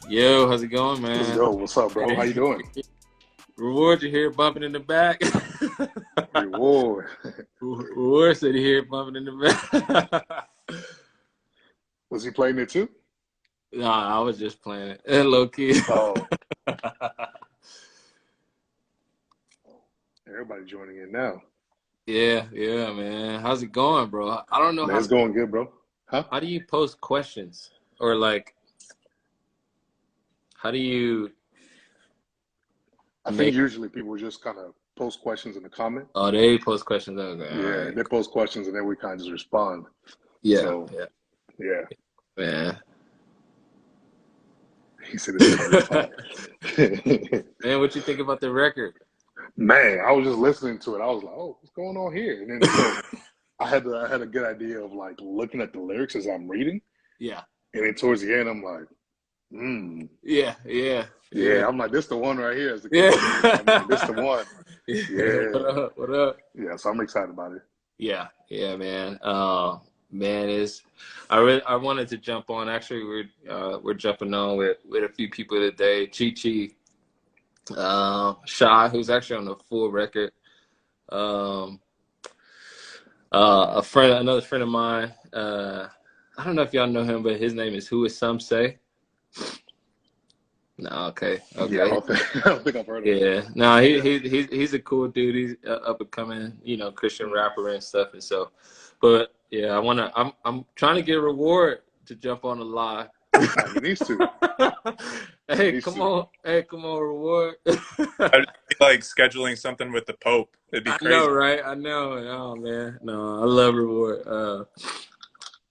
Yo, how's it going, Let's man? go. What's up, bro? How you doing? Reward, you hear bumping in the back? Reward. Reward said he hear bumping in the back. Was he playing it too? Nah, I was just playing it. Hello, kid. Oh. Everybody joining in now. Yeah, man. How's it going, bro? I don't know Man, it's going good, bro. Huh? How do you post questions? Or like, how do you... I think usually people just kind of post questions in the comment. Oh, they post questions. Okay, Yeah, right. they post questions and then we kind of just respond. Yeah, so, yeah. Man. He said it's fun. Man, what you think about the record? Man, I was just listening to it. I was like, oh, what's going on here? And then so I had a good idea of like looking at the lyrics as I'm reading. Yeah. And then towards the end, I'm like, Yeah, I'm like, this the one right here. Is the I'm like, this the one. Yeah. What up? Yeah, so I'm excited about it. Yeah, man. Man, I wanted to jump on. Actually, we're jumping on with a few people today. Chi, Shy, who's actually on the full record. Another friend of mine. I don't know if y'all know him, but his name is Who Is Some Say. No, okay. Yeah, I don't think I've heard of him. Yeah, no, he's a cool dude. He's up and coming, Christian rapper and stuff. And so, but yeah, I'm trying to get a Reward to jump on the live. He needs to. Hey, come on, Reward. I'd be like scheduling something with the Pope. It'd be crazy. I know, right? I know. Oh man, no, I love Reward.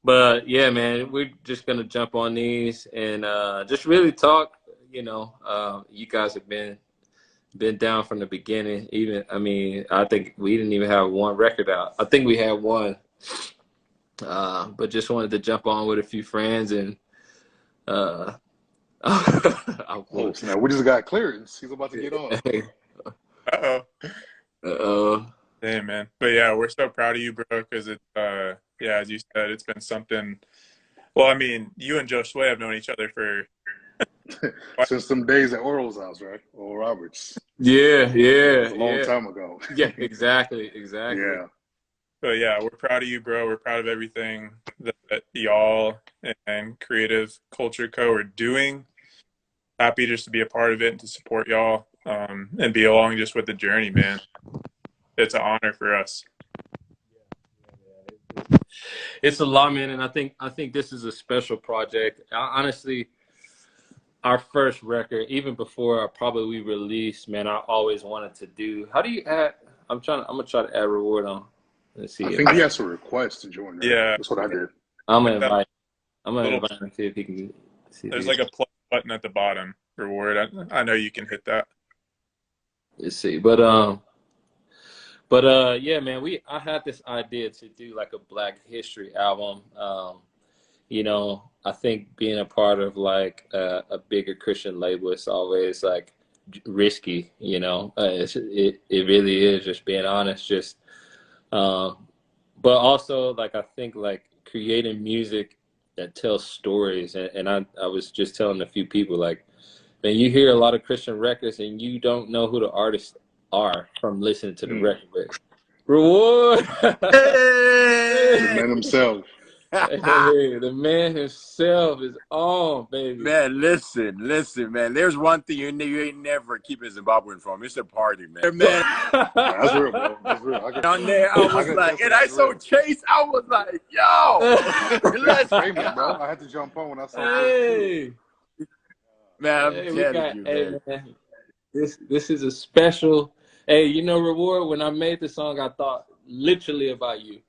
But yeah, man, we're just gonna jump on these and just really talk. You guys have been down from the beginning. I think we didn't even have one record out. I think we had one, but just wanted to jump on with a few friends and. Now we just got clearance. He's about to get on. Uh-oh. Hey, man. But yeah, we're so proud of you, bro, because as you said, it's been something. Well, I mean, you and Josue have known each other for since some days at Oral's house, right? Oral Roberts. Yeah. It was a long time ago. Yeah, exactly. Yeah. But yeah, we're proud of you, bro. We're proud of everything that y'all and Creative Culture Co. are doing. Happy just to be a part of it and to support y'all and be along just with the journey, man. It's an honor for us. It's a lot, man, and I think this is a special project. Honestly, our first record, even before we released, man, I always wanted to do. How do you add? I'm gonna try to add Reward on. Let's see. I think he has a request to join. Right? Yeah, that's what I did. I'm gonna invite him, see if he can. There's like a plus button at the bottom. Reward. I know you can hit that. Let's see, but yeah, man, I had this idea to do like a Black History album. I think being a part of like a bigger Christian label is always like risky. It really is, just being honest. But also like I think like creating music that tells stories, and I was just telling a few people like, man, you hear a lot of Christian records and you don't know who the artists are from listening to the record. But Reward, the man himself. Hey, the man himself is on, baby. Man, listen, man. There's one thing you ain't never keeping Zimbabwean from. It's a party, man. That's real, bro. That's real. Down there, I was like, and I saw Chase. I was like, yo, let's famous, bro. I had to jump on when I saw Chase. Man, I'm telling you, man. This is a special. Hey, Reward. When I made the song, I thought literally about you.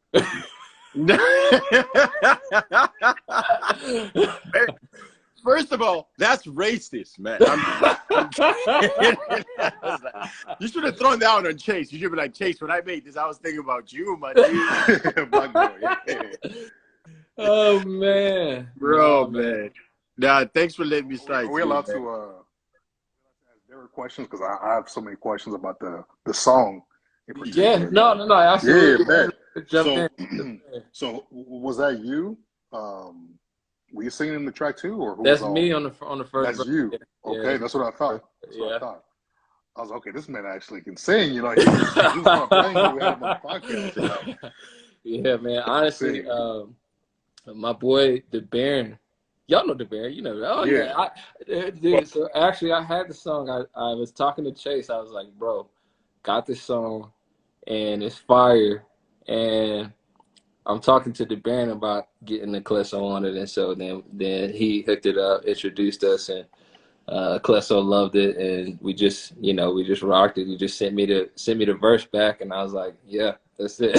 First of all, that's racist, man. You should have thrown that out on Chase. You should be like, Chase, when I made this, I was thinking about you, my dude. Black boy. Oh, man. Bro, man. Nah, thanks for letting me slide. Are we allowed to ask Derek questions? Because I have so many questions about the song. Yeah, no, absolutely. Yeah, man. So was that you were you singing in the track too, or who That's was me all? on the first That's verse. you. Yeah, Okay, that's what I thought. That's what I yeah. thought. I was like, okay, this man actually can sing. You know, he was not playing when we had him on the podcast. You know, Yeah, man. he can Honestly, sing. my boy the Baron, y'all know the Baron. You know, oh Yeah. dude. So actually, I had the song. I was talking to Chase. I was like, bro, got this song, and it's fire, and I'm talking to the Baron about getting the Aklesso on it, and so then he hooked it up, introduced us, and Aklesso loved it, and we just rocked it. He just sent me the verse back, and I was like, yeah, that's it.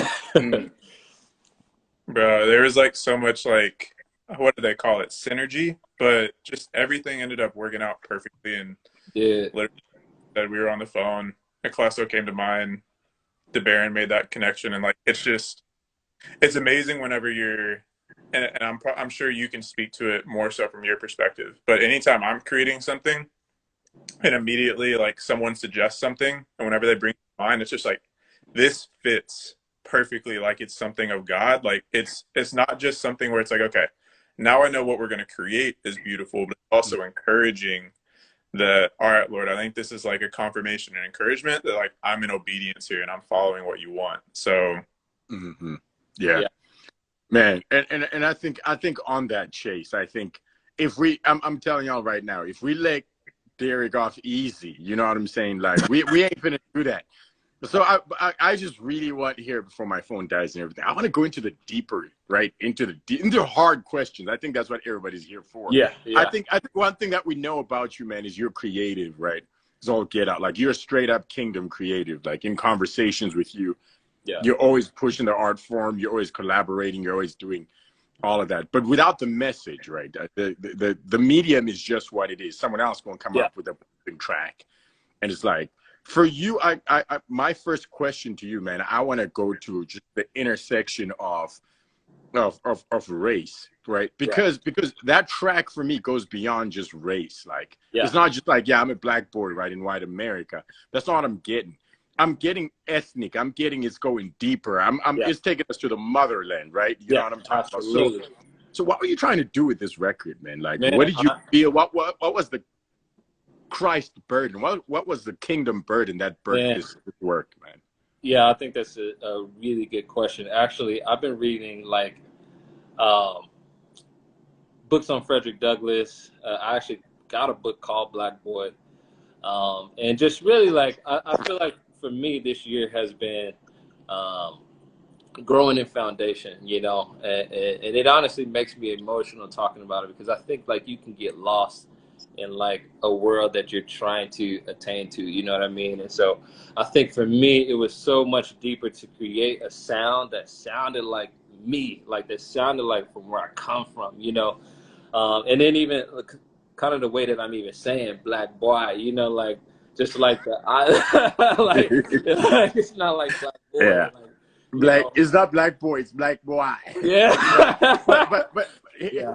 Bro, there was like so much like, what do they call it? Synergy, but just everything ended up working out perfectly. And Yeah, literally that we were on the phone, Aklesso came to mind, the Baron made that connection, and like it's amazing whenever you're, and I'm sure you can speak to it more so from your perspective. But anytime I'm creating something, and immediately like someone suggests something, and whenever they bring it to mind, it's just like this fits perfectly, like it's something of God. Like it's not just something where it's like, okay, now I know what we're going to create is beautiful, but it's also encouraging that, all right, Lord, I think this is like a confirmation and encouragement that like I'm in obedience here and I'm following what you want. So yeah, man. And I think on that, Chase, I think if I'm telling y'all right now, if we let Derek off easy, you know what I'm saying? Like we ain't finna do that. So I just really want here before my phone dies and everything. I want to go into the deeper, right? Into hard questions. I think that's what everybody's here for. yeah. I think one thing that we know about you, man, is you're creative, right? It's all get out. Like you're straight up kingdom creative. Like in conversations with you, you're always pushing the art form. You're always collaborating. You're always doing all of that, but without the message, right? The medium is just what it is. Someone else gonna come up with a track, and it's like for you. My first question to you, man, I want to go to just the intersection of race, right? Because that track for me goes beyond just race. Like it's not just like I'm a black boy, right, in white America. That's not what I'm getting. I'm getting ethnic. I'm getting it's going deeper. It's taking us to the motherland, right? You know what I'm talking about. So what were you trying to do with this record, man? Like, what did you feel? What was the Christ burden? What was the kingdom burden that birthed this work, man? Yeah, I think that's a really good question. Actually, I've been reading like books on Frederick Douglass. I actually got a book called Black Boy, and just really like I feel like for me this year has been growing in foundation, you know, and it honestly makes me emotional talking about it because I think like you can get lost in like a world that you're trying to attain to, you know what I mean? And so I think for me, it was so much deeper to create a sound that sounded like me, like that sounded like from where I come from, you know? And then even kind of the way that I'm even saying black boy, you know, like just like the like it's not like black boy. Yeah. Like, Black, it's not black boy, it's black boy. Yeah. but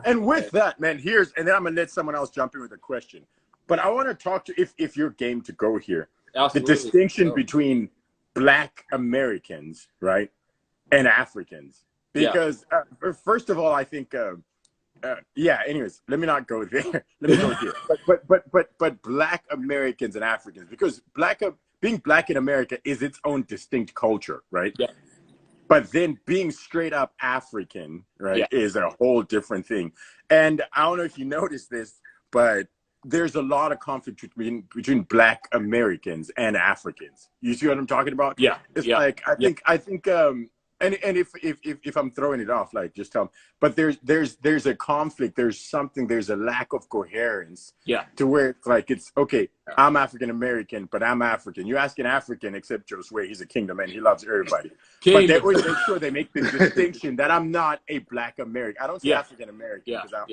and with that, man, and then I'm gonna let someone else jump in with a question. But I want to talk to if you're game to go here. Absolutely. The distinction between black Americans, right, and Africans. Because first of all, I think anyways, let me not go there. Let me go here. But black Americans and Africans, because being black in America is its own distinct culture, right? Yeah. But then being straight up African, right, is a whole different thing. And I don't know if you noticed this, but there's a lot of conflict between black Americans and Africans. You see what I'm talking about? Yeah. It's like I think and if I'm throwing it off, like just tell them. But there's a conflict. There's a lack of coherence. Yeah. To where it's like it's okay. I'm African American, but I'm African. You ask an African, except Josue, he's a kingdom man. He loves everybody. But they always make sure they make the distinction that I'm not a black American. I don't say African American because I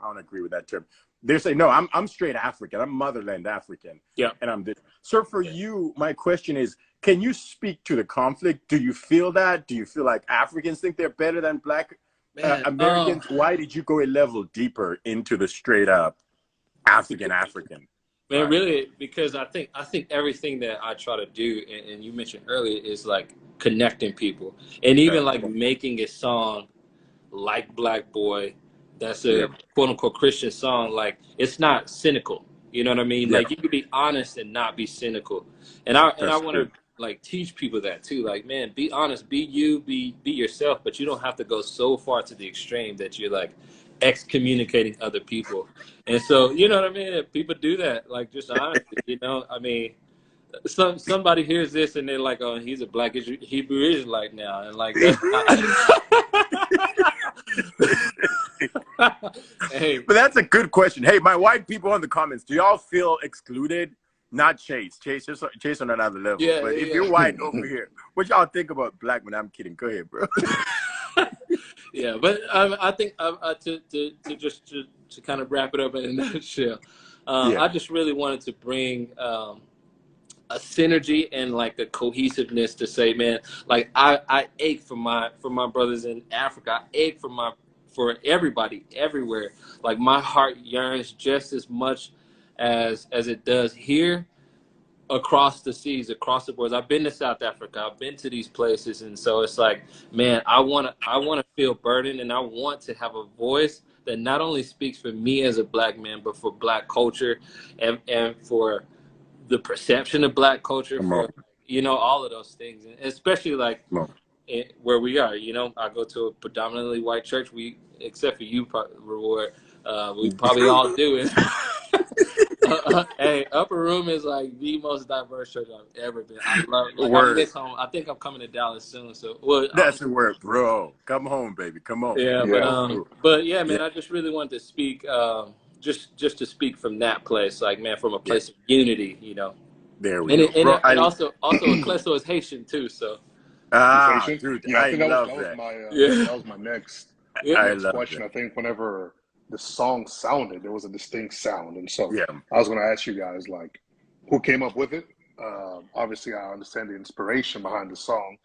don't agree with that term. They say no, I'm straight African. I'm motherland African. Yeah. And I'm this. So for you, my question is, can you speak to the conflict? Do you feel that? Do you feel like Africans think they're better than black Americans? Why did you go a level deeper into the straight up African? Man, right. Really, because I think everything that I try to do, and you mentioned earlier, is like connecting people, and even like making a song like Black Boy that's a quote unquote Christian song, like it's not cynical. You know what I mean? Like you can be honest and not be cynical. And I want to like teach people that too. Like, man, be honest, be you, be yourself, but you don't have to go so far to the extreme that you're like excommunicating other people. And so, you know what I mean? If people do that, like just honestly, you know, I mean, somebody hears this and they're like, oh, he's a black Hebrew Israelite now, and like that's hey, but that's a good question. Hey, my white people in the comments, do y'all feel excluded? Not Chase on another level. Yeah, but if you're white over here, what y'all think about black men? I'm kidding. Go ahead, bro. Yeah, but I think to kind of wrap it up in a nutshell, I just really wanted to bring a synergy and like a cohesiveness to say, man, like I ache for my brothers in Africa. I ache for everybody everywhere. Like my heart yearns just as much as it does here, across the seas, across the borders. I've been to South Africa. I've been to these places, and so it's like, man, I wanna feel burdened, and I want to have a voice that not only speaks for me as a black man, but for black culture, and for the perception of black culture, for you know, all of those things, and especially like where we are. You know, I go to a predominantly white church. We, except for you, Reward, we probably all do it. Hey, Upper Room is like the most diverse church I've ever been. I love it. Like, I miss home. I think I'm coming to Dallas soon. So that's the word, bro. Come home, baby. Come on. Yeah, but yeah, man, I just really wanted to speak, just to speak from that place, like, man, from a place of unity, you know. There we go. And also Aklesso is Haitian too, so. Dude, yeah, I think that was my next question. I think whenever the song sounded, there was a distinct sound, and so I was going to ask you guys, like, who came up with it? Obviously, I understand the inspiration behind the song,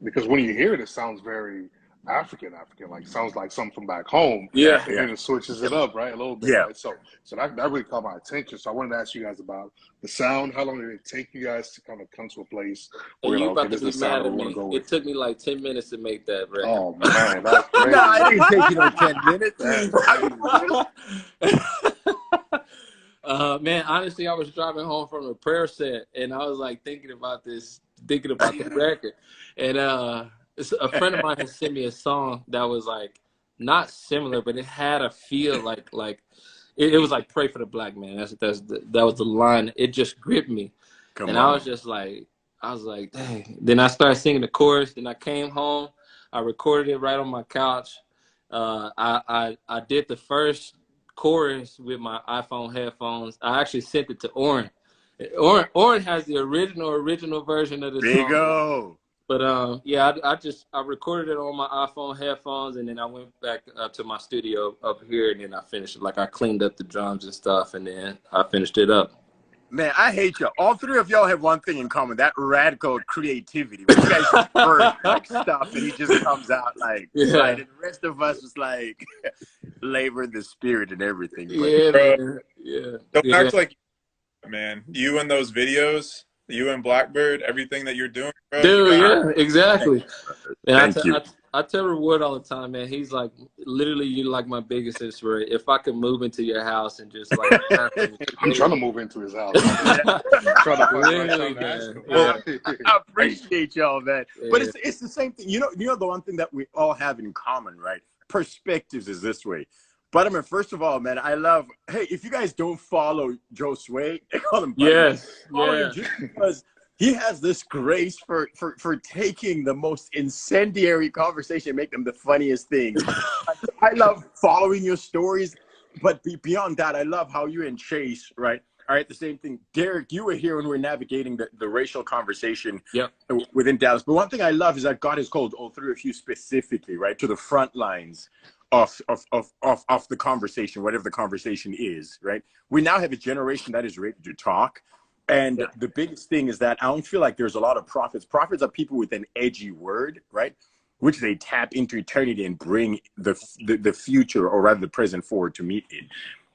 because when you hear it, it sounds very African, like sounds like something from back home. And then it switches it up, right, a little bit. Right? So that really caught my attention. So I wanted to ask you guys about the sound. How long did it take you guys to kind of come to a place where you about to be mad at me? It took me like 10 minutes to make that record. Oh man, that's crazy. No, it didn't take you no 10 minutes. Man, honestly, I was driving home from a prayer set, and I was like thinking about the record, and a friend of mine had sent me a song that was like not similar, but it had a feel like it was like "Pray for the Black Man." That was the line. It just gripped me, I was just like, dang. Then I started singing the chorus. Then I came home. I recorded it right on my couch. I did the first chorus with my iPhone headphones. I actually sent it to Oren. Oren has the original version of the song. There you go. But I recorded it on my iPhone headphones, and then I went back up to my studio up here, and then I finished it. Like, I cleaned up the drums and stuff, and then I finished it up. Man, I hate y'all. All three of y'all have one thing in common: that radical creativity. When you guys burn like stuff, and it just comes out like, right, and the rest of us was like labor in the spirit and everything. But, Don't act like, man. You and those videos. You and Blackbird, everything that you're doing, bro. Dude, exactly. Thank you. I tell Reward all the time, man. He's like, literally, you're like my biggest inspiration. If I could move into your house and just like, I'm trying to move into his house. I appreciate y'all, man. But it's the same thing. You know the one thing that we all have in common, right? Perspectives is this way. But I mean, first of all, man, I love. Hey, if you guys don't follow Josue, they call him Buddy. Him just because he has this grace for taking the most incendiary conversation and make them the funniest things. I love following your stories, but beyond that, I love how you and Chase, right? All right, the same thing. Derek, you were here when we were navigating the racial conversation within Dallas. But one thing I love is that God has called all three of you specifically, right, to the front lines of the conversation, whatever the conversation is, right? We now have a generation that is ready to talk. And the biggest thing is that I don't feel like there's a lot of prophets. Prophets are people with an edgy word, right? Which they tap into eternity and bring the future, or rather the present, forward to meet it.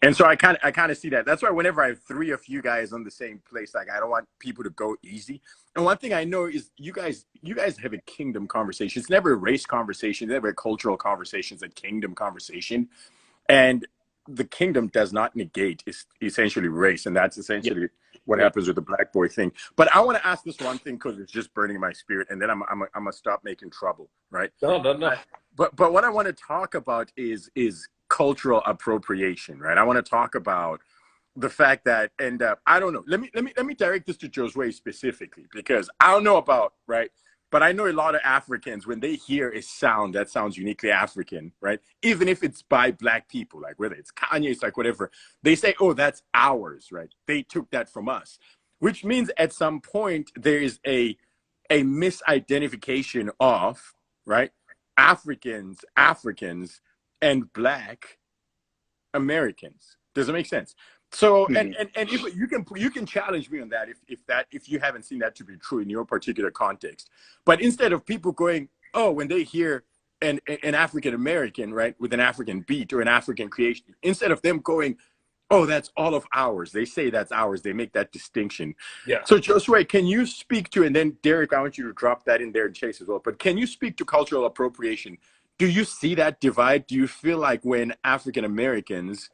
And so I kind of see that. That's why whenever I have three of you guys on the same place, like I don't want people to go easy. And one thing I know is you guys have a kingdom conversation. It's never a race conversation, it's never a cultural conversation, it's a kingdom conversation. And the kingdom does not negate essentially race, and that's essentially what happens with the black boy thing. But I want to ask this one thing because it's just burning my spirit, and then I'm gonna stop making trouble, right? No. But what I want to talk about is cultural appropriation, right? I want to talk about the fact that, and I don't know. Let me direct this to Josue specifically, because I don't know about, right, but I know a lot of Africans, when they hear a sound that sounds uniquely African, right, even if it's by black people, like whether it's Kanye, it's like whatever, they say, oh, that's ours, right? They took that from us, which means at some point there is a misidentification of, right, Africans and Black Americans. Does it make sense? So, and if you can challenge me on that if you haven't seen that to be true in your particular context. But instead of people going, oh, when they hear an African American, right, with an African beat or an African creation, instead of them going, oh, that's all of ours, they say that's ours, they make that distinction. Yeah. So Josue, can you speak to, and then Derek, I want you to drop that in there and Chase as well, but can you speak to cultural appropriation? Do you see that divide? Do you feel like when African Americans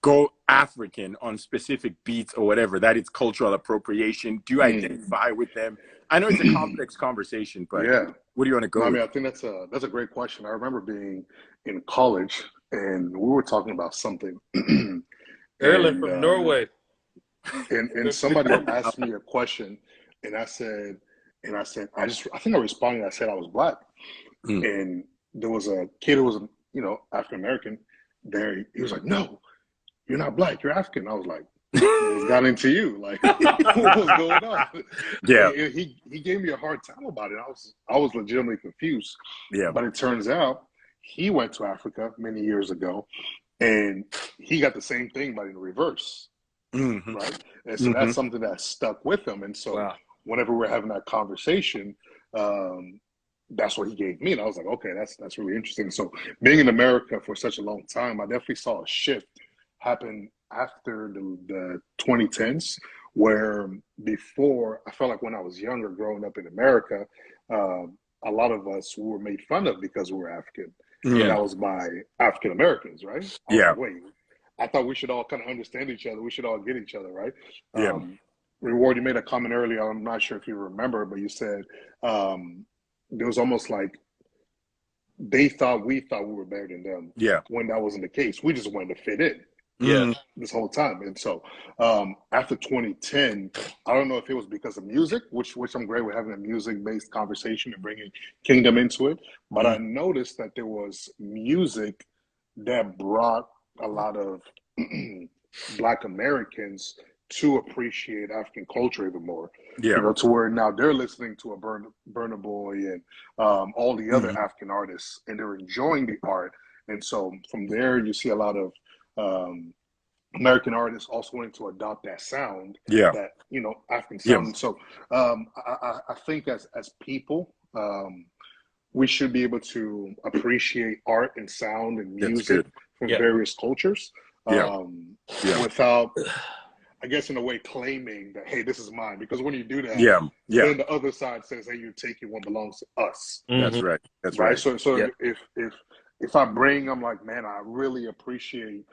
go African on specific beats or whatever, that it's cultural appropriation? Do you identify with them? I know it's a complex conversation, but what do you want to go with? I mean, I think that's a great question. I remember being in college and we were talking about something. Erlen from Norway. And somebody asked me a question, and I said, I think I responded. I said I was Black, and there was a kid who was, African American. There, he was like, "No, you're not Black. You're African." I was like, "What's got into you? Like, what was going on?" Yeah. And he gave me a hard time about it. I was legitimately confused. Yeah. But it turns out he went to Africa many years ago, and he got the same thing, but in reverse. Right. And so that's something that stuck with him. And so whenever we're having that conversation, that's what he gave me. And I was like, okay, that's really interesting. So being in America for such a long time, I definitely saw a shift happen after the 2010s, where before, I felt like when I was younger, growing up in America, a lot of us were made fun of because we were African. And that was by African Americans, right? Like, wait, I thought we should all kind of understand each other. We should all get each other, right? Reward, you made a comment earlier. I'm not sure if you remember, but you said there was almost like we thought we were better than them. Yeah. When that wasn't the case. We just wanted to fit in. This whole time. And so after 2010, I don't know if it was because of music, which I'm great with having a music-based conversation and bringing Kingdom into it. But I noticed that there was music that brought a lot of Black Americans to appreciate African culture even more. To where now they're listening to a Burna Boy and all the other African artists, and they're enjoying the art. And so from there, you see a lot of American artists also wanting to adopt that sound, that African sound. So I think as people, we should be able to appreciate art and sound and music from various cultures, without, I guess, in a way, claiming that, hey, this is mine. Because when you do that, then the other side says, hey, you're taking what belongs to us. That's right. That's right. So if I bring, I'm like, man, I really appreciate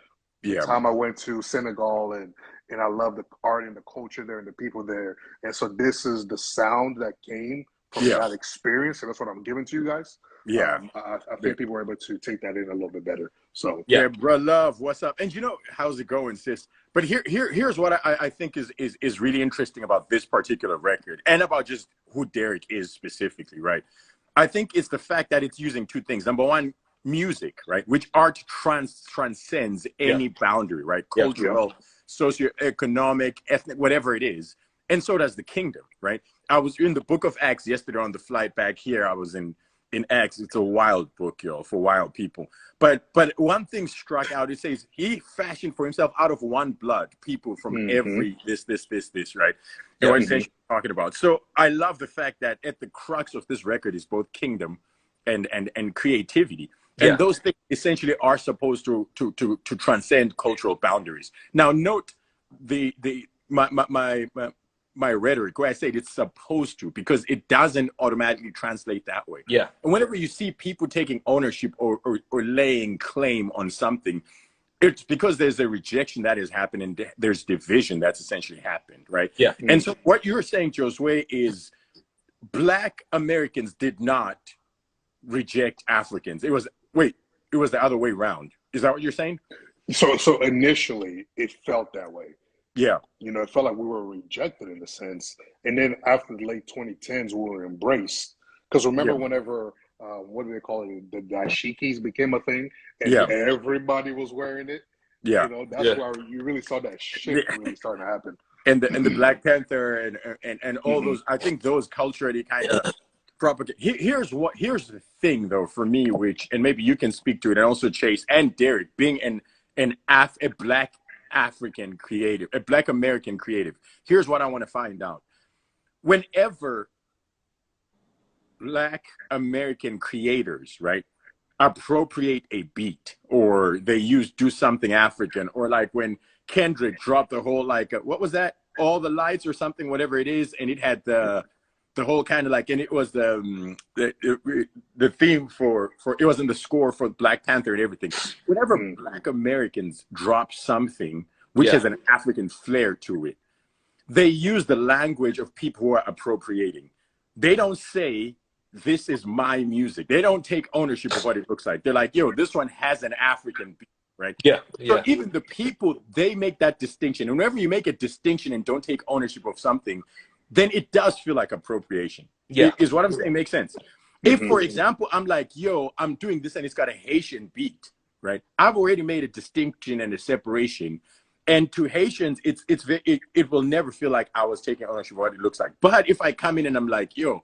the time I went to Senegal, and I love the art and the culture there and the people there. And so this is the sound that came from that experience, and that's what I'm giving to you guys. I think people were able to take that in a little bit better. So bro, love, what's up? And how's it going, sis? But here's what I think is really interesting about this particular record, and about just who Derek is specifically, right? I think it's the fact that it's using two things. Number one, music, right? Which art transcends any boundary, right? Cultural, socioeconomic, ethnic, whatever it is. And so does the kingdom, right? I was in the book of Acts yesterday on the flight back here. I was in Acts. It's a wild book, y'all, for wild people. But one thing struck out. It says he fashioned for himself out of one blood people from every this, right? And what essentially talking about. So I love the fact that at the crux of this record is both kingdom and creativity. And those things essentially are supposed to transcend cultural boundaries. Now, note my rhetoric where I said it's supposed to, because it doesn't automatically translate that way. Yeah. And whenever you see people taking ownership or laying claim on something, it's because there's a rejection that has happened and there's division that's essentially happened, right? Yeah. And so what you're saying, Josue, is Black Americans did not reject Africans. It was the other way around. Is that what you're saying? So initially it felt that way. Yeah. You know, it felt like we were rejected in a sense. And then after the late 2010s, we were embraced. Because remember whenever, what do they call it? The dashikis became a thing and everybody was wearing it. Yeah. You know, that's where you really saw that shit really starting to happen. And the Black Panther and all those, I think those culturally kind of propagate. Here's the thing though, for me, which, and maybe you can speak to it, and also Chase and Derek, being a Black African creative, a Black American creative. Here's what I want to find out. Whenever Black American creators, right, appropriate a beat, or they do something African, or like when Kendrick dropped the whole, like, what was that? All the Lights or something, whatever it is. And it had the whole kind of like, and it was the theme for it was in the score for Black Panther and everything. Whenever Black Americans drop something which has an African flair to it, they use the language of people who are appropriating. They don't say, this is my music. They don't take ownership of what it looks like. They're like, yo, this one has an African beat, right? Yeah. So even the people, they make that distinction. And whenever you make a distinction and don't take ownership of something, then it does feel like appropriation. Yeah. Is what I'm saying makes sense. If, for example, I'm like, yo, I'm doing this and it's got a Haitian beat, right? I've already made a distinction and a separation. And to Haitians, it will never feel like I was taking ownership of what it looks like. But if I come in and I'm like, yo,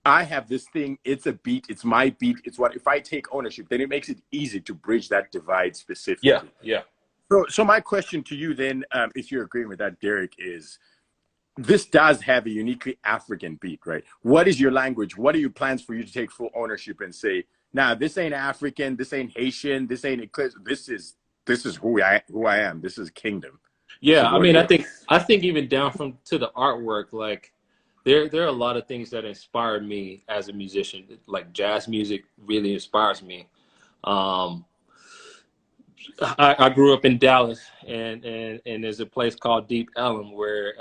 I have this thing, it's a beat, it's my beat, if I take ownership, then it makes it easy to bridge that divide specifically. Yeah. So my question to you then, if you're agreeing with that, Derek, is this does have a uniquely African beat, right? What is your language? What are your plans for you to take full ownership and say, nah, this ain't African, this ain't Haitian, this ain't Aklesso, this is who I am. This is Kingdom. Yeah, I mean, I think even down to the artwork, like there are a lot of things that inspired me as a musician. Like jazz music really inspires me. I grew up in Dallas, and there's a place called Deep Ellum where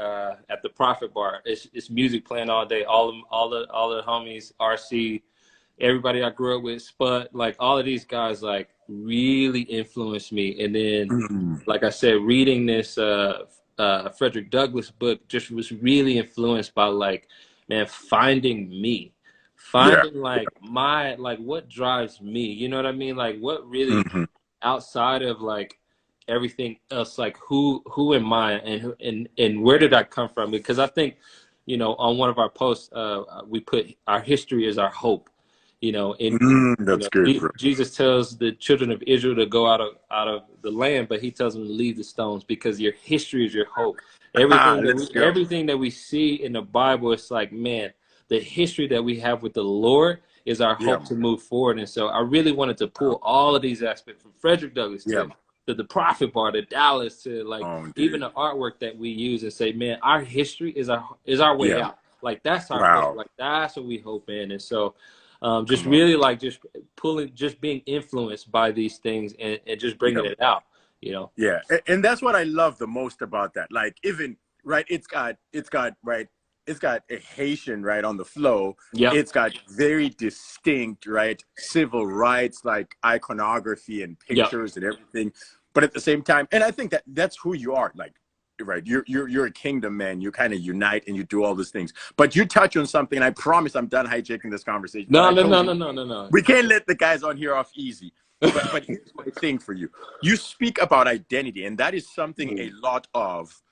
at the Prophet Bar, it's music playing all day. All the homies, RC, everybody I grew up with, Spud, like all of these guys, like really influenced me. And then, like I said, reading this Frederick Douglass book just was really influenced by, like, man, finding me, like what drives me. You know what I mean? Like what really outside of like everything else, like who am I and where did I come from? Because I think, you know, on one of our posts, we put our history is our hope. You know, that's good, bro. Jesus tells the children of Israel to go out of the land, but he tells them to leave the stones because your history is your hope. Everything that we see in the Bible, it's like, man, the history that we have with the Lord is our hope to move forward. And so I really wanted to pull all of these aspects from Frederick Douglass to the Prophet Bar, to Dallas, to like even the artwork that we use, and say, man, our history is our way out. Like that's our hope. Like that's what we hope in. And so just really like just being influenced by these things and just bringing it out, you know? Yeah. And that's what I love the most about that. Like even, right, it's got a Haitian, right, on the flow. Yeah. It's got very distinct, right, civil rights, like iconography and pictures and everything. But at the same time, and I think that's who you are, like, right, you're a Kingdom man. You kind of unite and you do all these things. But you touch on something, and I promise I'm done hijacking this conversation. No. We can't let the guys on here off easy. But here's my thing for you. You speak about identity, and that is something a lot of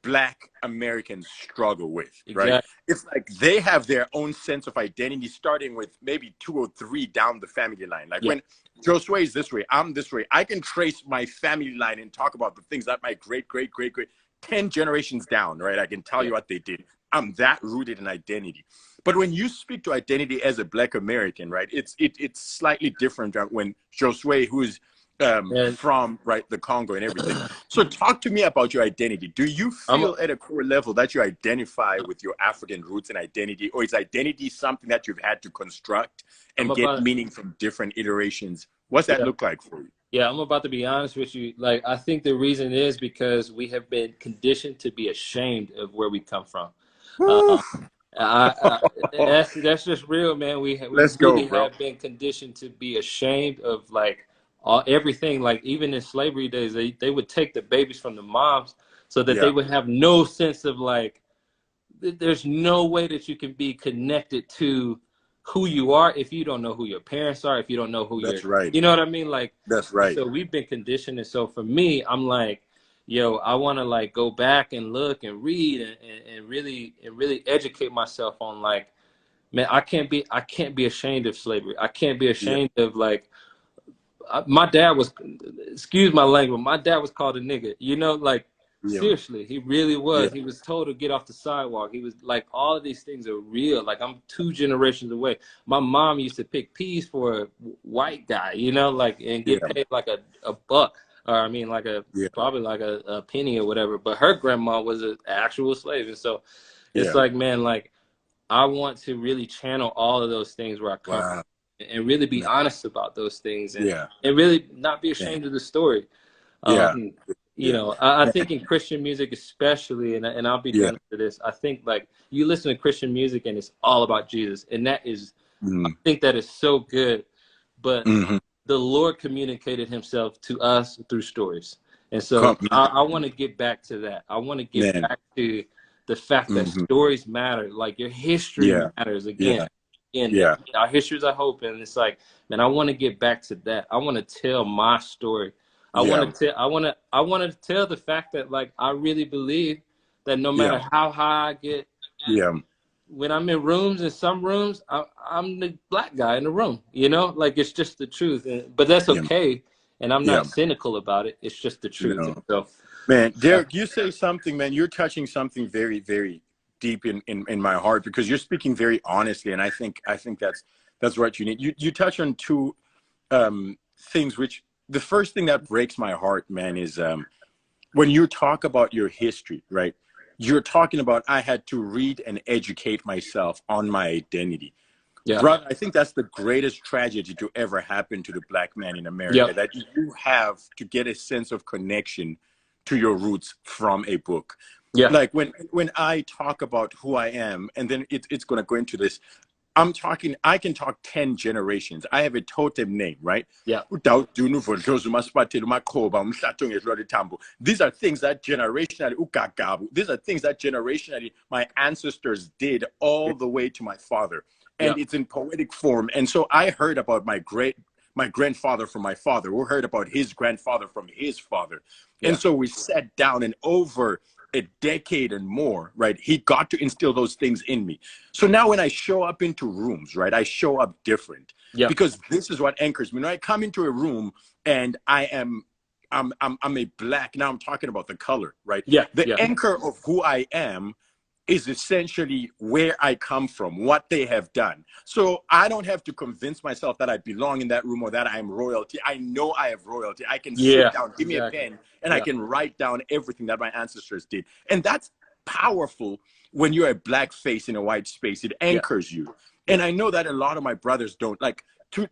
Black Americans struggle with, right? Exactly. It's like they have their own sense of identity, starting with maybe 2 or 3 down the family line. Like when Josue is this way, I'm this way. I can trace my family line and talk about the things that my great 10 generations down, right? I can tell you what they did. I'm that rooted in identity. But when you speak to identity as a Black American, right, it's slightly different when Josue, who's from the Congo and everything. So talk to me about your identity. Do you feel at a core level that you identify with your African roots and identity, or is identity something that you've had to construct and get meaning from different iterations? What's that look like for you? Yeah, I'm about to be honest with you. Like, I think the reason is because we have been conditioned to be ashamed of where we come from. That's just real, man. We really have been conditioned to be ashamed of like everything. Like, even in slavery days, they would take the babies from the moms so that they would have no sense of like, there's no way that you can be connected to who you are if you don't know who your parents are, if you don't know who you know what I mean? Like, that's right. So we've been conditioned. And so for me, I'm like, yo, I want to like go back and look and read and really educate myself on like, man, I can't be ashamed of slavery. I can't be ashamed of like, my dad was, excuse my language, my dad was called a nigga, you know, like, seriously, he really was. He was told to get off the sidewalk. He was like, all of these things are real. Like, I'm 2 generations away. My mom used to pick peas for a white guy, you know, like, and get paid like a buck, or I mean, like probably like a penny or whatever. But her grandma was an actual slave, and so it's like, man, like, I want to really channel all of those things where I come from, and really be honest about those things, and really not be ashamed of the story. You know, I think in Christian music especially, and I'll be done for this, I think like you listen to Christian music and it's all about Jesus. And that is, I think that is so good. But the Lord communicated himself to us through stories. And so I want to get back to that. I want to get back to the fact that stories matter. Like, your history matters again. Our history is our hope. And it's like, man, I want to get back to that. I want to tell my story. I want to tell the fact that like, I really believe that no matter how high I get, when I'm in rooms, in some rooms, I'm the Black guy in the room, you know, like, it's just the truth. But that's okay. And I'm not cynical about it. It's just the truth. So, man, Derek, you say something, man, you're touching something very, very deep in my heart, because you're speaking very honestly. And I think that's what you need. You touch on 2 things, which, the first thing that breaks my heart, man, is when you talk about your history, right? You're talking about, I had to read and educate myself on my identity. Brother, I think that's the greatest tragedy to ever happen to the Black man in America, that you have to get a sense of connection to your roots from a book. Like, when I talk about who I am, and then it's going to go into this, I can talk 10 generations. I have a totem name, right? These are things that generationally my ancestors did all the way to my father. And it's in poetic form. And so I heard about my grandfather from my father, who heard about his grandfather from his father. And so we sat down, and over a decade and more, right, he got to instill those things in me. So now when I show up into rooms, right, I show up different, because this is what anchors me. When I come into a room and I'm a Black, now I'm talking about the color, right? The anchor of who I am is essentially where I come from, what they have done. So I don't have to convince myself that I belong in that room or that I'm royalty. I know I have royalty. I can sit down, give me a pen, and I can write down everything that my ancestors did. And that's powerful when you're a Black face in a white space. It anchors you. And I know that a lot of my brothers don't. Like,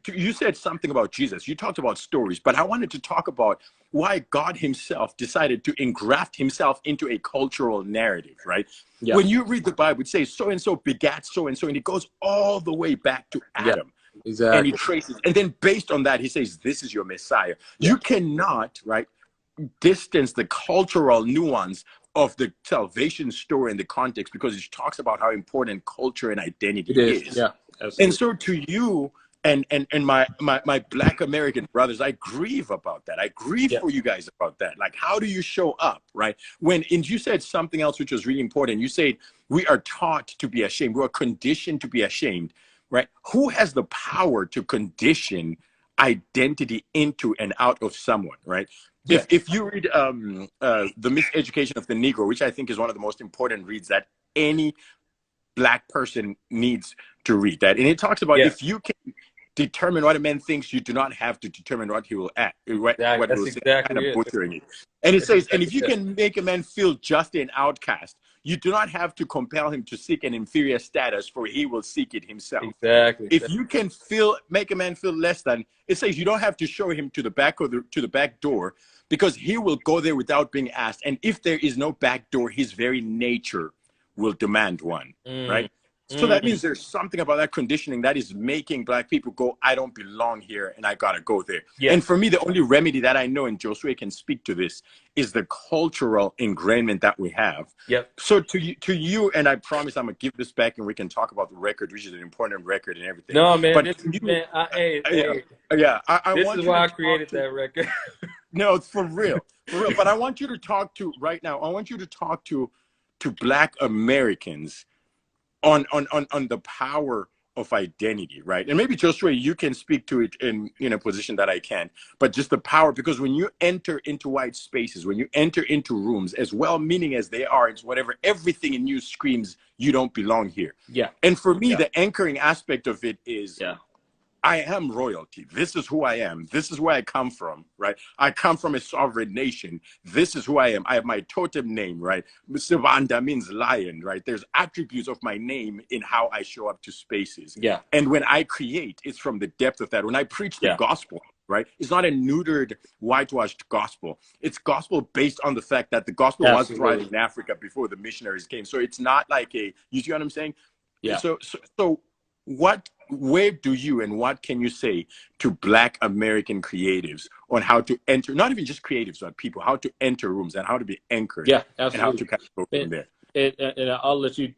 you said something about Jesus. You talked about stories, but I wanted to talk about why God himself decided to engraft himself into a cultural narrative, right? When you read the Bible, it says so-and-so begat so-and-so, and it goes all the way back to Adam. And he traces. And then based on that, he says, this is your Messiah. You cannot, right, distance the cultural nuance of the salvation story in the context, because it talks about how important culture and identity is. And so to you, and my Black American brothers, I grieve about that. I grieve for you guys about that. Like, how do you show up, right? And you said something else which was really important. You said we are taught to be ashamed. We are conditioned to be ashamed, right? Who has the power to condition identity into and out of someone, right? If you read The Miseducation of the Negro, which I think is one of the most important reads that any Black person needs to read that. And it talks about if you can determine what a man thinks, you do not have to determine what he will act, what he will say, kind of butchering it. And it says, and if you can make a man feel just an outcast, you do not have to compel him to seek an inferior status, for he will seek it himself. Exactly. If you can make a man feel less than, it says you don't have to show him to the back to the back door, because he will go there without being asked. And if there is no back door, his very nature will demand one, right? So that means there's something about that conditioning that is making Black people go, I don't belong here and I gotta go there. And for me, the only remedy that I know, and Josue can speak to this, is the cultural ingrainment that we have. So to you, and I promise I'm gonna give this back and we can talk about the record, which is an important record and everything. No, man, but this is why I created that record. No, it's for real. But I want you to talk to right now. I want you to talk to Black Americans on the power of identity, right? And maybe Josue, you can speak to it in a position that I can, but just the power, because when you enter into white spaces, when you enter into rooms, as well-meaning as they are, it's whatever, everything in you screams, you don't belong here. And for me, the anchoring aspect of it is, I am royalty. This is who I am. This is where I come from, right? I come from a sovereign nation. This is who I am. I have my totem name, right? Sivanda means lion, right? There's attributes of my name in how I show up to spaces. And when I create, it's from the depth of that. When I preach the gospel, right? It's not a neutered, whitewashed gospel. It's gospel based on the fact that the gospel was thriving in Africa before the missionaries came. So it's not like you see what I'm saying? So where do you and what can you say to Black American creatives on how to enter, not even just creatives, but people, how to enter rooms and how to be anchored, and how to kind of go from there? And I'll let you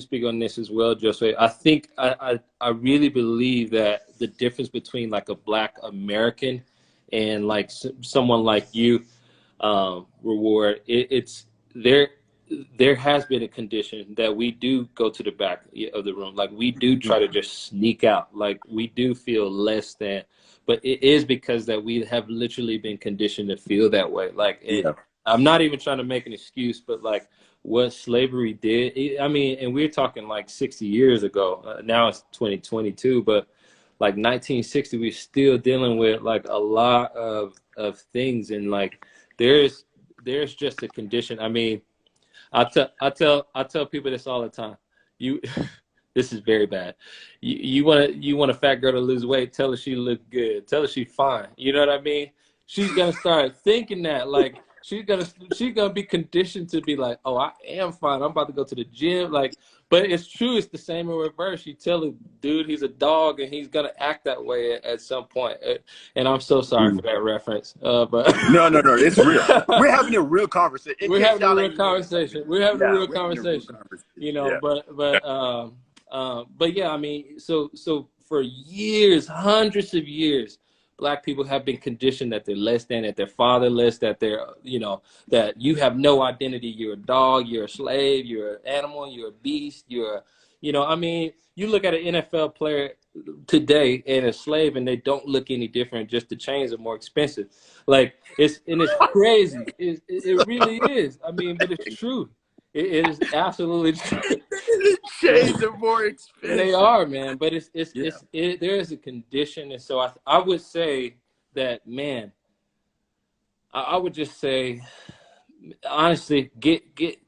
speak on this as well, Josue. I think I really believe that the difference between like a Black American and like someone like you, Reward, it's there has been a condition that we do go to the back of the room. Like we do try to just sneak out. Like we do feel less than, but it is because that we have literally been conditioned to feel that way. Like, I'm not even trying to make an excuse, but like what slavery did, I mean, and we're talking like 60 years ago, now it's 2022, but like 1960, we're still dealing with like a lot of things. And like, there's just a condition. I mean, I tell people this all the time. This is very bad. You want a fat girl to lose weight? Tell her she look good. Tell her she's fine. You know what I mean? She's gonna start thinking that like she's gonna be conditioned to be like, oh, I am fine. I'm about to go to the gym. Like, but it's true. It's the same in reverse. You tell a dude he's a dog and he's gonna act that way at some point. And I'm so sorry for that reference. But no, it's real. We're having a real conversation. We're having a real conversation. You know, but yeah, I mean, so for years, hundreds of years, Black people have been conditioned that they're less than, that they're fatherless, that they're, you know, that you have no identity. You're a dog, you're a slave, you're an animal, you're a beast, you know, I mean, you look at an NFL player today and a slave and they don't look any different, just the chains are more expensive. Like, it's crazy. It really is. I mean, but it's true. It is absolutely true. The shades are more expensive. They are, man. But there is a condition, and so I would say that, man. I would just say, honestly, get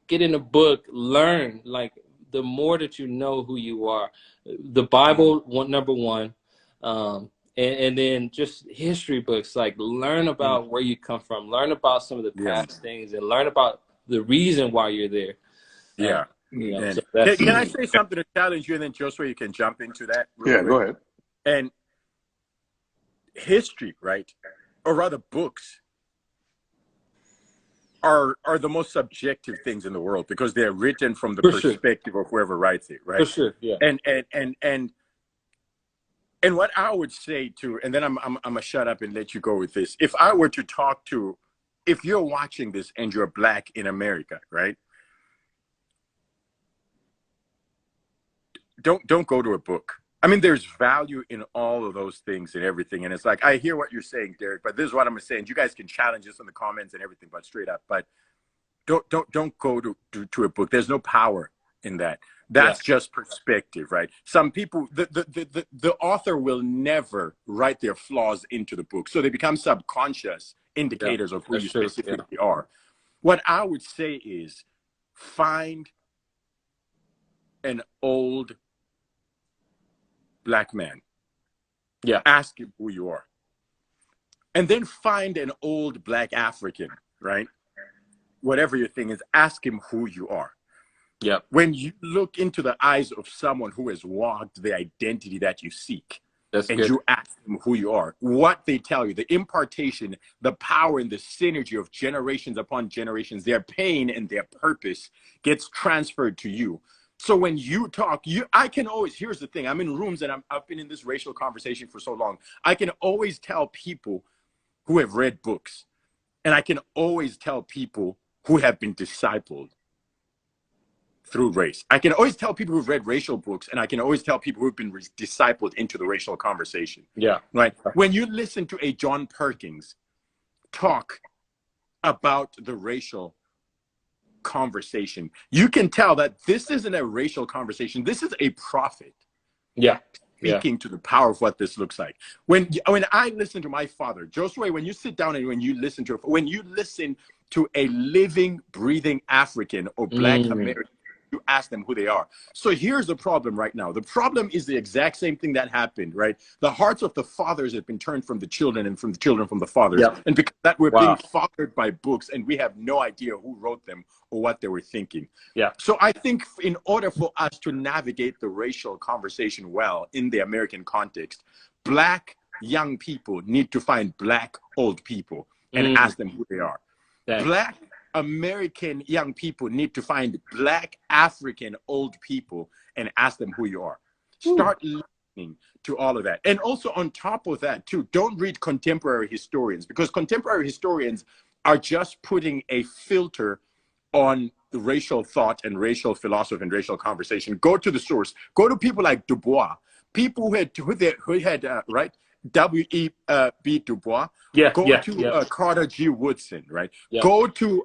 in a book, learn. Like, the more that you know who you are, the Bible, number one, and then just history books. Like, learn about where you come from, learn about some of the past things, and learn about the reason why you're there. You know, so can I say something to challenge you, and then Josue, you can jump into that? Go ahead. And history, right, or rather books, are the most subjective things in the world because they're written from the perspective of whoever writes it, right? For sure, yeah. And what I would say to, and then I'm gonna shut up and let you go with this. If I were to talk to, if you're watching this and you're Black in America, right? Don't go to a book. I mean, there's value in all of those things and everything. And it's like, I hear what you're saying, Derek, but this is what I'm saying. You guys can challenge us in the comments and everything, but straight up, but don't go to a book. There's no power in that. That's just perspective, right? Some people, the author will never write their flaws into the book. So they become subconscious indicators of who you specifically are. What I would say is find an old Black man. Yeah. Ask him who you are. And then find an old Black African, right? Whatever your thing is, ask him who you are. Yeah. When you look into the eyes of someone who has walked the identity that you seek, you ask them who you are, what they tell you, the impartation, the power and the synergy of generations upon generations, their pain and their purpose gets transferred to you. So when you talk, I can always, here's the thing, I'm in rooms and I've been in this racial conversation for so long. I can always tell people who have read books, and I can always tell people who have been discipled through race. I can always tell people who've read racial books, and I can always tell people who've been discipled into the racial conversation. Yeah. Right. When you listen to a John Perkins talk about the racial conversation, you can tell that this isn't a racial conversation. This is a prophet. Yeah. Speaking to the power of what this looks like. When I listen to my father, Josue, when you sit down and when you listen to a living, breathing African or Black American, you ask them who they are. So here's the problem right now. The problem is the exact same thing that happened, right? The hearts of the fathers have been turned from the children and from the children from the fathers. Yeah. And because that we're being fathered by books and we have no idea who wrote them or what they were thinking. Yeah. So I think in order for us to navigate the racial conversation well in the American context, Black young people need to find Black old people and ask them who they are. Thanks. Black American young people need to find Black African old people and ask them who you are. Start listening to all of that. And also on top of that too, don't read contemporary historians, because contemporary historians are just putting a filter on the racial thought and racial philosophy and racial conversation. Go to the source. Go to people like Du Bois, people who had right? W.E.B. Du Bois. Go to Carter G. Woodson, right? Yeah. Go to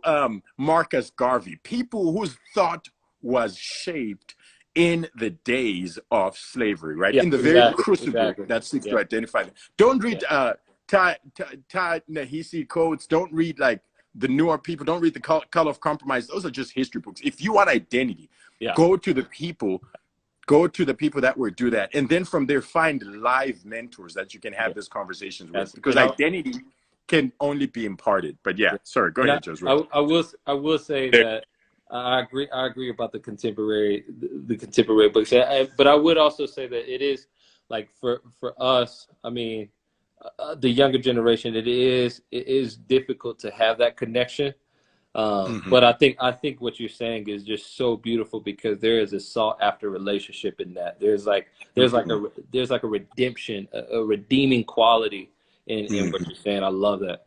Marcus Garvey, people whose thought was shaped in the days of slavery, right? In the very crucible that seeks to identify them. Don't read Ta-Nehisi Coates. Don't read like the newer people. Don't read the Color of Compromise. Those are just history books. If you want identity, go to the people. Go to the people that will do that. And then from there, find live mentors that you can have these conversations with. Because identity can only be imparted. But sorry, go ahead, Josue. I will say that I agree about the contemporary books. But I would also say that it is like for us, I mean, the younger generation, it is difficult to have that connection. But I think what you're saying is just so beautiful, because there is a sought after relationship in that. There's like a redemption, a redeeming quality in what you're saying. I love that.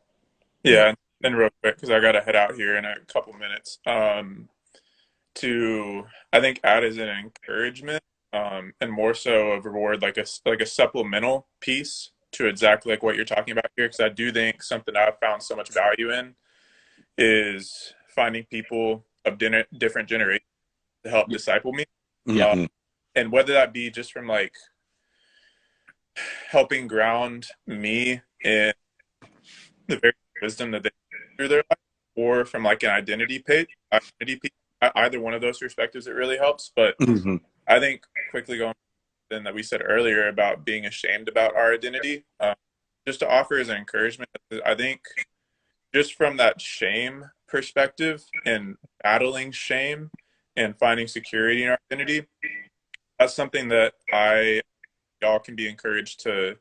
Yeah, and real quick, because I got to head out here in a couple minutes. To I think add as an encouragement, and more so a reward, like a supplemental piece to exactly like what you're talking about here, because I do think something I've found so much value in is finding people of different generations to help disciple me. And whether that be just from like helping ground me in the very wisdom that they through their life, or from like an identity piece, either one of those perspectives, it really helps. But I think quickly going then that we said earlier about being ashamed about our identity, just to offer as an encouragement, I think just from that shame perspective and battling shame and finding security in our identity, that's something that y'all can be encouraged to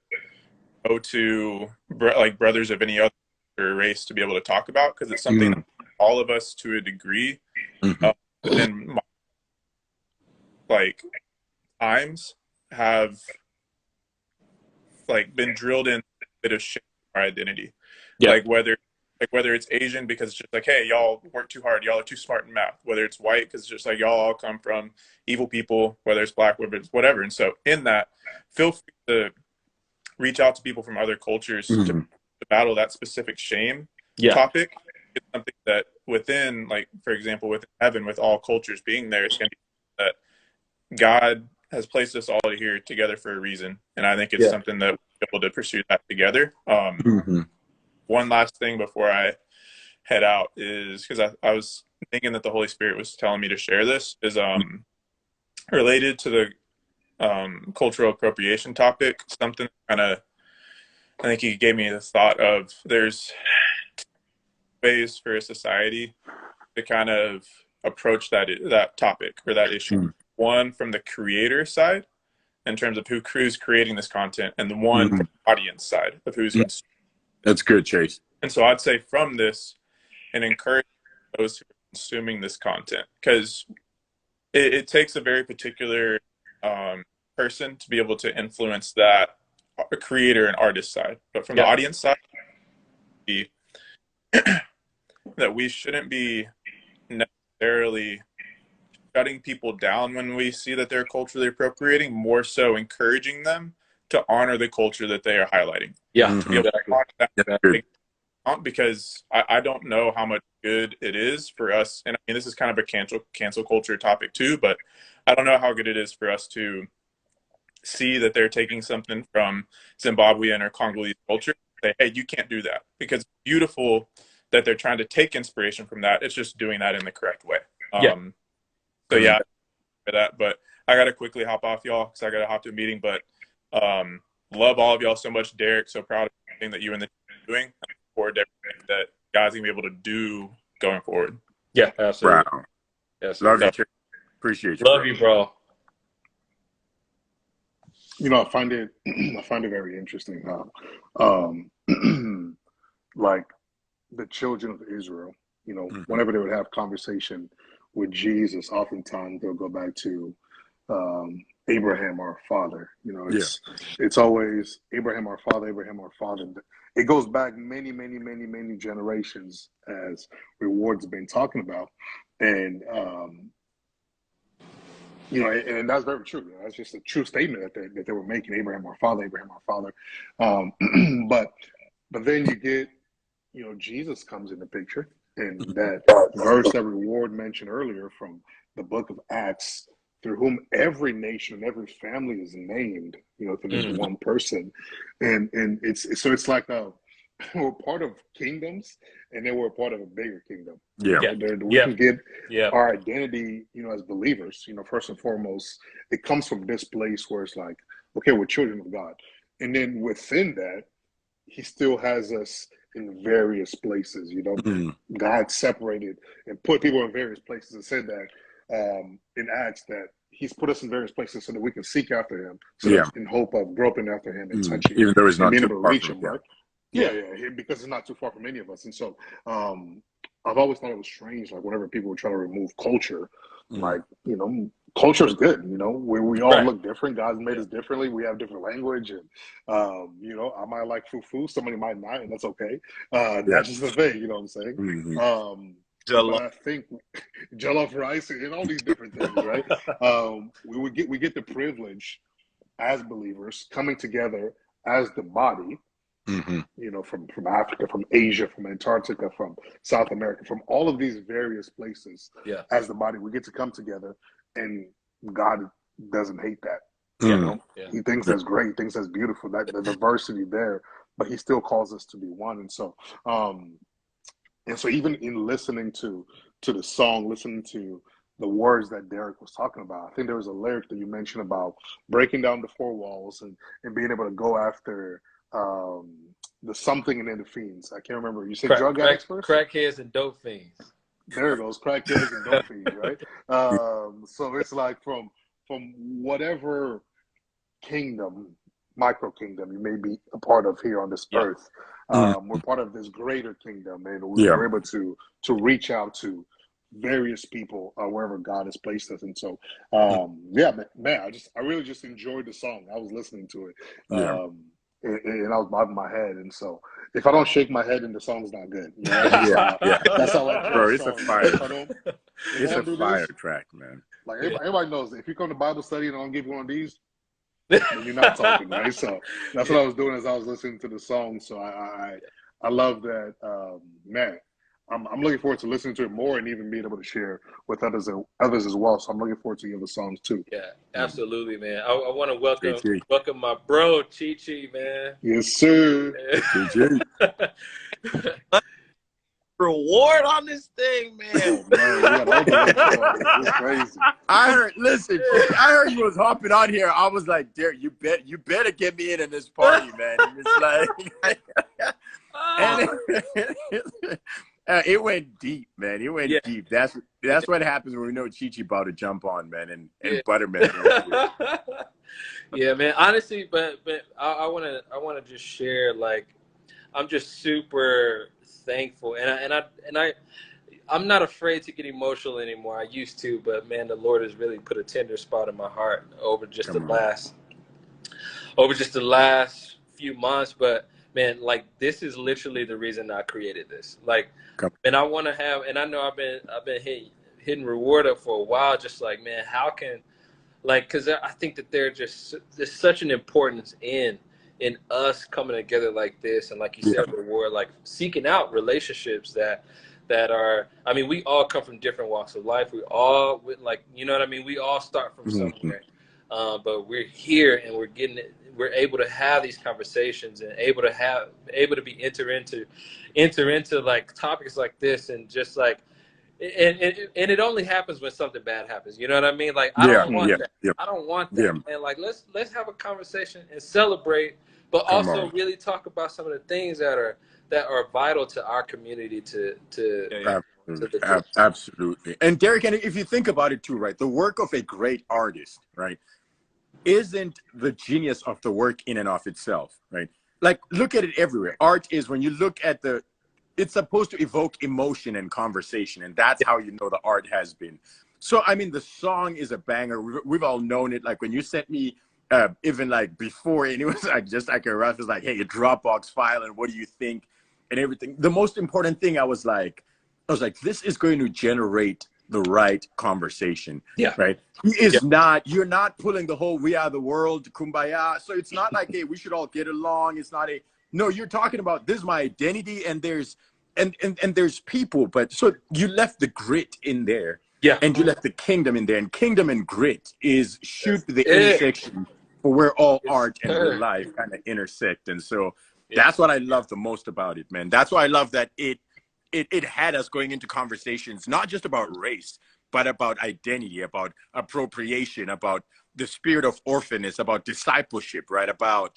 go to like brothers of any other race to be able to talk about, because it's something that all of us to a degree within like times have like been drilled in a bit of shame in our identity. Like whether it's Asian because it's just like, hey, y'all work too hard, y'all are too smart in math. Whether it's white because it's just like, y'all all come from evil people. Whether it's black, whether it's whatever. And so in that, feel free to reach out to people from other cultures to battle that specific shame topic. It's something that within, like, for example, with heaven, with all cultures being there, it's going to be that God has placed us all here together for a reason, and I think it's something that we're able to pursue that together. One last thing before I head out is, because I was thinking that the Holy Spirit was telling me to share this, is related to the cultural appropriation topic. Something kind of, I think he gave me the thought of, there's ways for a society to kind of approach that topic or that issue. One, from the creator side, in terms of who's creating this content, and the one from the audience side of who's consuming. That's good, Chase. And so I'd say from this, and encourage those who are consuming this content, because it takes a very particular person to be able to influence that creator and artist side. But from the audience side, that we shouldn't be necessarily shutting people down when we see that they're culturally appropriating, more so encouraging them to honor the culture that they are highlighting. To be able to honor that, because I don't know how much good it is for us. And I mean, this is kind of a cancel culture topic too, but I don't know how good it is for us to see that they're taking something from Zimbabwean or Congolese culture, say, hey, you can't do that, because it's beautiful that they're trying to take inspiration from that. It's just doing that in the correct way. So yeah, for that. But I got to quickly hop off, y'all, because I got to hop to a meeting. But love all of y'all so much, Derek. So proud of everything that you and the team are doing. I look forward to everything that guys are going to be able to do going forward. Yeah, absolutely. Wow. Love you. Appreciate you. Love you, bro. You know, I find it very interesting how, like the children of Israel, you know, whenever they would have conversation with Jesus, oftentimes they'll go back to Abraham, our father. You know, it's always Abraham, our father, Abraham, our father. It goes back many, many, many, many generations, as Reward's been talking about, and you know, and that's very true. That's just a true statement that they were making. Abraham, our father, Abraham, our father. But then you get, you know, Jesus comes in the picture, and that verse that Reward mentioned earlier from the book of Acts, through whom every nation, every family is named, you know, through this one person, and it's like we're part of kingdoms, and then we're part of a bigger kingdom. We can get our identity, you know, as believers. You know, first and foremost, it comes from this place where it's like, okay, we're children of God, and then within that, He still has us in various places. You know, God separated and put people in various places, and said that in Acts that He's put us in various places so that we can seek after Him, so that in hope of groping after Him and touching Him, even though it's not being too able to far reach from Him, right? Because it's not too far from any of us. And so I've always thought it was strange, like whenever people would try to remove culture, like, you know, culture is good, you know, we all look different. God's made us differently. We have different language, and you know, I might like fufu, somebody might not, and that's okay. That's just the thing, you know what I'm saying? But I think jollof rice and all these different things, right? We get the privilege as believers coming together as the body. You know, from Africa, from Asia, from Antarctica, from South America, from all of these various places, as the body, we get to come together, and God doesn't hate that. You know, He thinks that's great, He thinks that's beautiful, that the diversity there, but He still calls us to be one. And so even in listening to the song, listening to the words that Derek was talking about, I think there was a lyric that you mentioned about breaking down the four walls and being able to go after the something and then the fiends. I can't remember. You said drug addicts first? Crackheads and dope fiends. There it goes, crackheads and dope fiends, right? So it's like from whatever kingdom, micro kingdom you may be a part of here on this earth, we're part of this greater kingdom, and we're able to reach out to various people wherever God has placed us. And so man, I really just enjoyed the song. I was listening to it. And I was bobbing my head, and so if I don't shake my head, then the song's not good. You know? That's how I bro. It's a fire. It's a fire track, man. Like everybody knows that if you come to Bible study and I don't give you one of these, then you're not talking, right? So that's what I was doing as I was listening to the song. So I love that, man. I'm looking forward to listening to it more and even being able to share with others as well. So I'm looking forward to the other songs too. Yeah, absolutely, man. I want to welcome my bro Chi, man. Yes, sir. Reward on this thing, man. Oh, man, we got all the it's crazy. I heard you was hopping on here. I was like, Derek, you better get me in this party, man. And it's like, it went deep, man. It went deep. That's what happens when we know Chi about to jump on, man, and Butterman. Yeah, man. Honestly, but I wanna just share, like, I'm just super thankful, and I'm not afraid to get emotional anymore. I used to, but man, the Lord has really put a tender spot in my heart over just the last few months. But man, like, this is literally the reason I created this. Like, and I want to have, and I know I've been hitting reward up for a while. Just like, man, how can, like, because I think that there's such an importance in us coming together like this, and like you said, reward, like seeking out relationships that are, I mean, we all come from different walks of life. We all, like, you know what I mean? We all start from somewhere, but we're here and we're able to have these conversations and able to enter into like topics like this, and just like, and it only happens when something bad happens. You know what I mean? Like, I don't want that. I don't want that. And like, let's have a conversation and celebrate, but also really talk about some of the things that are vital to our community. Absolutely. And Derek, and if you think about it too, right, the work of a great artist, right, isn't the genius of the work in and of itself, right? Like, look at it everywhere. Art is, when you look at it's supposed to evoke emotion and conversation, and that's how you know the art has been. So, I mean, the song is a banger. We've all known it. Like, when you sent me, even like before, and it was like just like a rough, it's like, hey, a Dropbox file, and what do you think, and everything. The most important thing, I was like, this is going to generate the right conversation. Right. You're not pulling the whole "we are the world" kumbaya. So it's not like, hey, we should all get along. It's not no, you're talking about, this is my identity, and there's people, but so you left the grit in there. And you left the kingdom in there, and kingdom and grit shoot the intersection for where all art and real life kind of intersect. And so that's what I love the most about it, man. That's why I love that it had us going into conversations, not just about race, but about identity, about appropriation, about the spirit of orphanness, about discipleship, right? About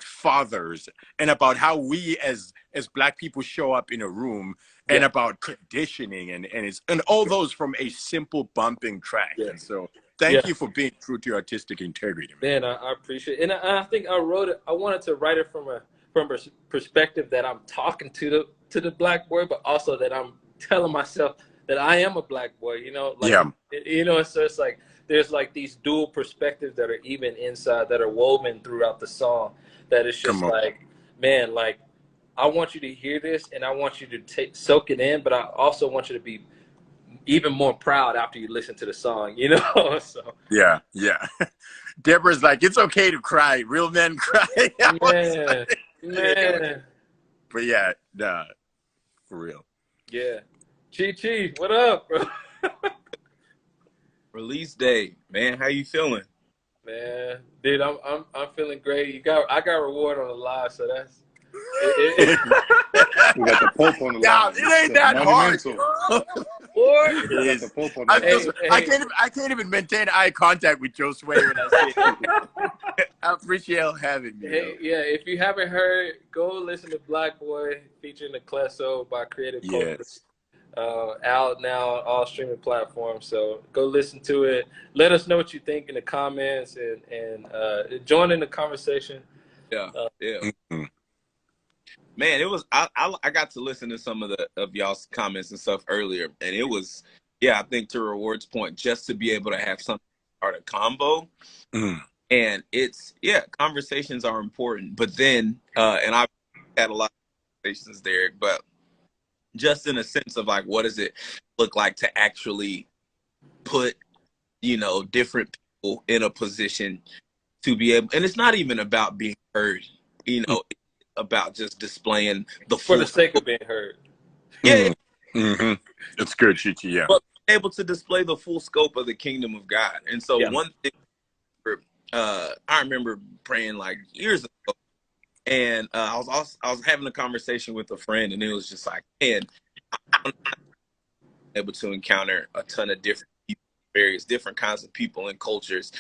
fathers, and about how we as Black people show up in a room, and about conditioning, and all those from a simple bumping track. And so thank you for being true to your artistic integrity, man. I appreciate it. And I think I wanted to write it from a perspective that I'm talking to the Black boy, but also that I'm telling myself that I am a Black boy, you know, like, you know, so it's like, there's like these dual perspectives that are even inside, that are woven throughout the song, that it's just like, man, like, I want you to hear this, and I want you to soak it in, but I also want you to be even more proud after you listen to the song, you know? So Deborah's like, it's okay to cry. Real men cry. Man. But yeah, nah, for real. Yeah. Chi, what up, bro? Release day, man. How you feeling? Man, dude, I'm feeling great. I got reward on the live, so that's we got the Pope on the live. It ain't that hard. I can't even maintain eye contact with Josue when I say it. I appreciate having me. If you haven't heard, go listen to Black Boy featuring Aklesso by Creative Culture. Out now on all streaming platforms, so go listen to it. Let us know what you think in the comments, and join in the conversation. Man, it was I got to listen to some of y'all's comments and stuff earlier, and it was I think, to Reward's point, just to be able to have something start a combo. And it's conversations are important, but then and I've had a lot of conversations, Derek, but just in a sense of like, what does it look like to actually put, you know, different people in a position to be able, and it's not even about being heard, you know, it's about just displaying the for the sake of being heard. Yeah. It's good, Chichi, yeah. But able to display the full scope of the kingdom of God. And so one thing I remember praying like years ago, and I was having a conversation with a friend, and it was just like, man, I'm able to encounter a ton of different people, various different kinds of people and cultures,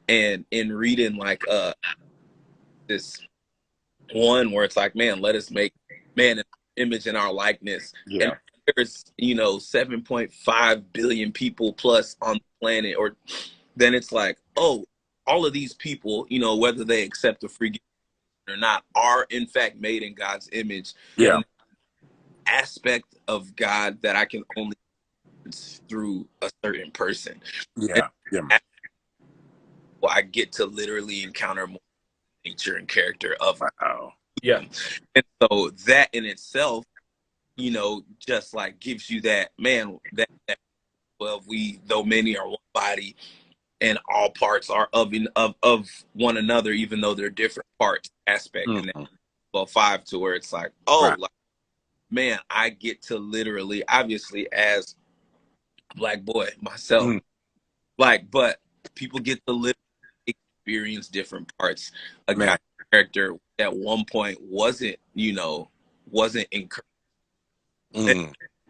and in reading like this one where it's like, man, let us make man an image in our likeness. Yeah. And there's 7.5 billion people plus on the planet, or then it's like, oh, all of these people, whether they accept the free gift or not, are in fact made in God's image. Yeah. And aspect of God that I can only through a certain person. Yeah. Well, I get to literally encounter more nature and character of wow. Yeah. And so that in itself, just like gives you that, man, that well, though many are one body and all parts are of one another, even though they're different parts aspect. And then 5 to where it's like, like, man, I get to literally, obviously as a Black boy myself, but people get to literally experience different parts of God's character at one point wasn't encouraged.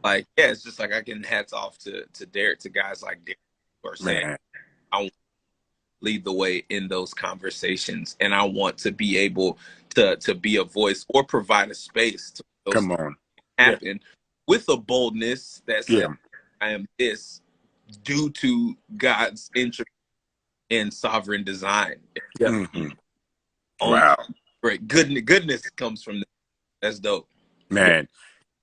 Like, it's just like I can hats off to Derek, to guys like Derek who are saying, I want to lead the way in those conversations, and I want to be able to be a voice or provide a space to those happen with a boldness that says, I am this due to God's interest in sovereign design. Wow. Great. Goodness comes from this. That's dope. Man.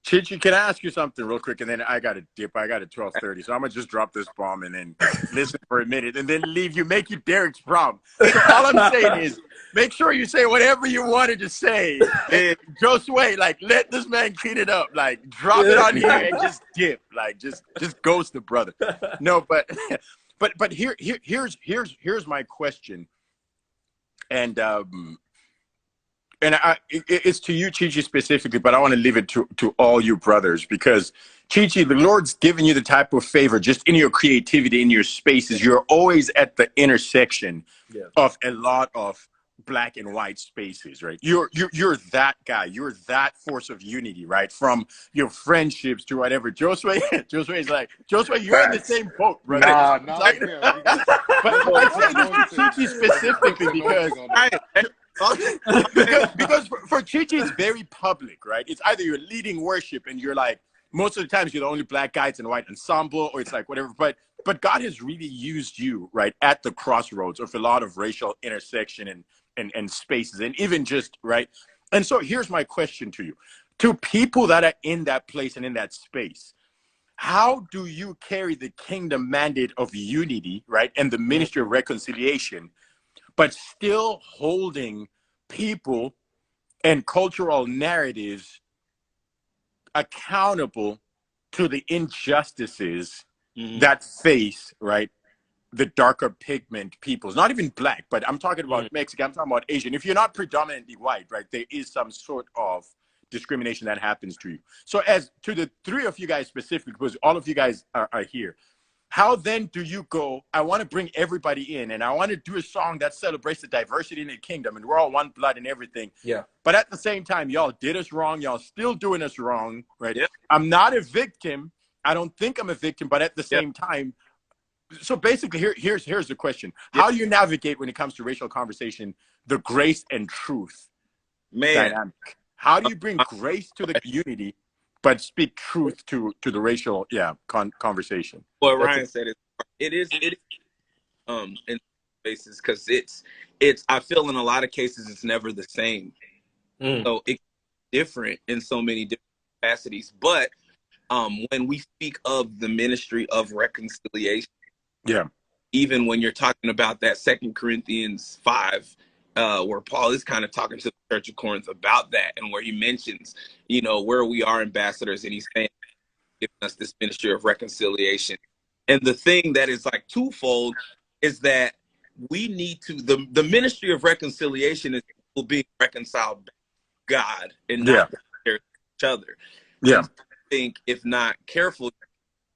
Chichi, can I ask you something real quick? And then I got to dip. I got at 12:30. So I'm going to just drop this bomb and then listen for a minute and then leave you, make you Derek's problem. So all I'm saying is make sure you say whatever you wanted to say. And Josue, like, let this man clean it up. Like, drop it on here and just dip. Like, just ghost the brother. No, but here's my question. And it's to you, Chichi, specifically, but I want to leave it to all you brothers, because Chichi, the Lord's given you the type of favor just in your creativity, in your spaces. You're always at the intersection of a lot of Black and white spaces, right? You're that guy. You're that force of unity, right? From your friendships to whatever. Josue is like, Josue, you're in the same boat, brother. Nah, like, but I say this to Chichi specifically because for Chichi, it's very public, right? It's either you're leading worship and you're like, most of the times you're the only Black guy in a white ensemble, or it's like whatever. But God has really used you, right, at the crossroads of a lot of racial intersection and spaces, and even just, right? And so here's my question to you. To people that are in that place and in that space, how do you carry the kingdom mandate of unity, right, and the ministry of reconciliation, but still holding people and cultural narratives accountable to the injustices that face, right, the darker pigment peoples? Not even Black, but I'm talking about Mexican, I'm talking about Asian. If you're not predominantly white, right, there is some sort of discrimination that happens to you. So as to the three of you guys specifically, because all of you guys are here, how then do you go, I want to bring everybody in and I want to do a song that celebrates the diversity in the kingdom and we're all one blood and everything. Yeah. But at the same time, y'all did us wrong. Y'all still doing us wrong, right? Yeah. I'm not a victim. I don't think I'm a victim, but at the same time, so basically here's the question. How do you navigate when it comes to racial conversation, the grace and truth dynamic? How do you bring grace to the unity, but speak truth to the racial conversation? Well, Ryan said it is in spaces, because it's I feel in a lot of cases it's never the same. So it's different in so many different capacities. But when we speak of the ministry of reconciliation, even when you're talking about that 2 Corinthians 5, where Paul is kind of talking to the Church of Corinth about that, and where he mentions, where we are ambassadors, and he's saying, giving us this ministry of reconciliation. And the thing that is like twofold is that we need to, the ministry of reconciliation is people being reconciled back to God and not each other. Yeah. And think if not careful,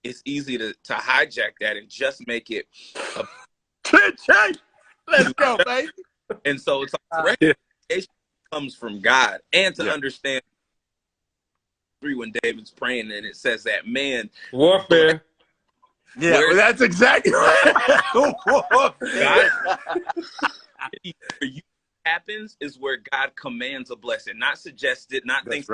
it's easy to hijack that and just make it a let's go, baby. And so it's like reconciliation comes from God, and to understand when David's praying and it says that man warfare. Yeah, well, that's exactly right. God, happens is where God commands a blessing, not suggested, not thinks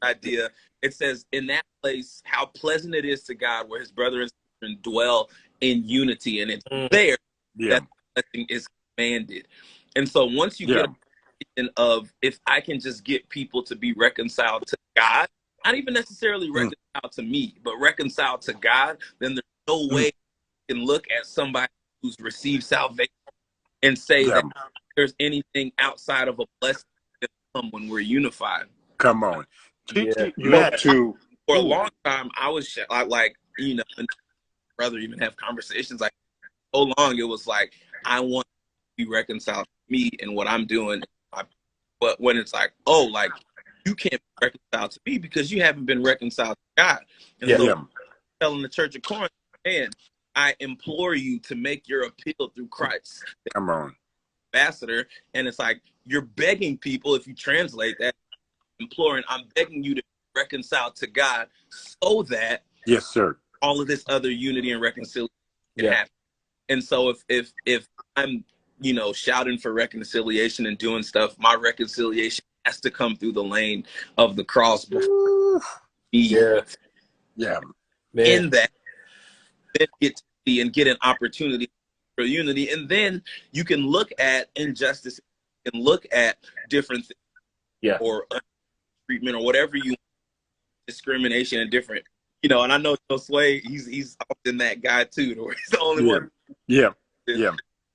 idea. It says in that place how pleasant it is to God where his brother and sister dwell in unity, and it's there that the blessing is commanded. And so once you get a vision of if I can just get people to be reconciled to God, not even necessarily reconciled to me, but reconciled to God, then there's no way you can look at somebody who's received salvation and say that there's anything outside of a blessing that come when we're unified. Come on. For a long time, I was like, you know, brother even have conversations like so long. It was like, I want to be reconciled to me and what I'm doing. But when it's like, oh, like you can't be reconciled to me because you haven't been reconciled to God. And so telling the church of Corinth, man, I implore you to make your appeal through Christ. Come on. Ambassador. And it's like, you're begging people, if you translate that, imploring, I'm begging you to reconcile to God so that all of this other unity and reconciliation can happen. And so if I'm, you know, shouting for reconciliation and doing stuff, my reconciliation has to come through the lane of the cross before in that, then get to see and get an opportunity for unity. And then you can look at injustice and look at different things or treatment or whatever you want, discrimination and different, you know. And I know Josue, he's often that guy too, or he's the only one.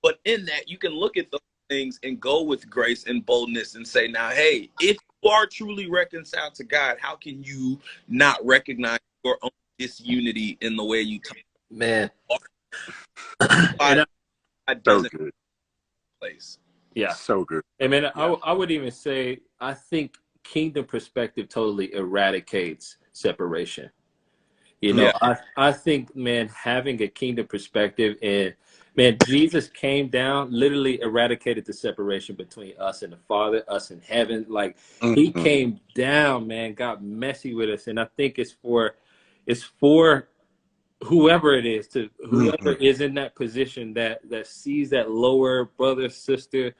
But in that, you can look at those things and go with grace and boldness and say, now, hey, if you are truly reconciled to God, how can you not recognize your own disunity in the way you talk? Man. So good. Place. Yeah. So good. And man, I would even say, I think kingdom perspective totally eradicates separation. You know, I think, man, having a kingdom perspective, and man, Jesus came down, literally eradicated the separation between us and the Father, us and heaven. Like he came down, man, got messy with us. And I think it's for whoever it is, to whoever is in that position that sees that lower brother, sister,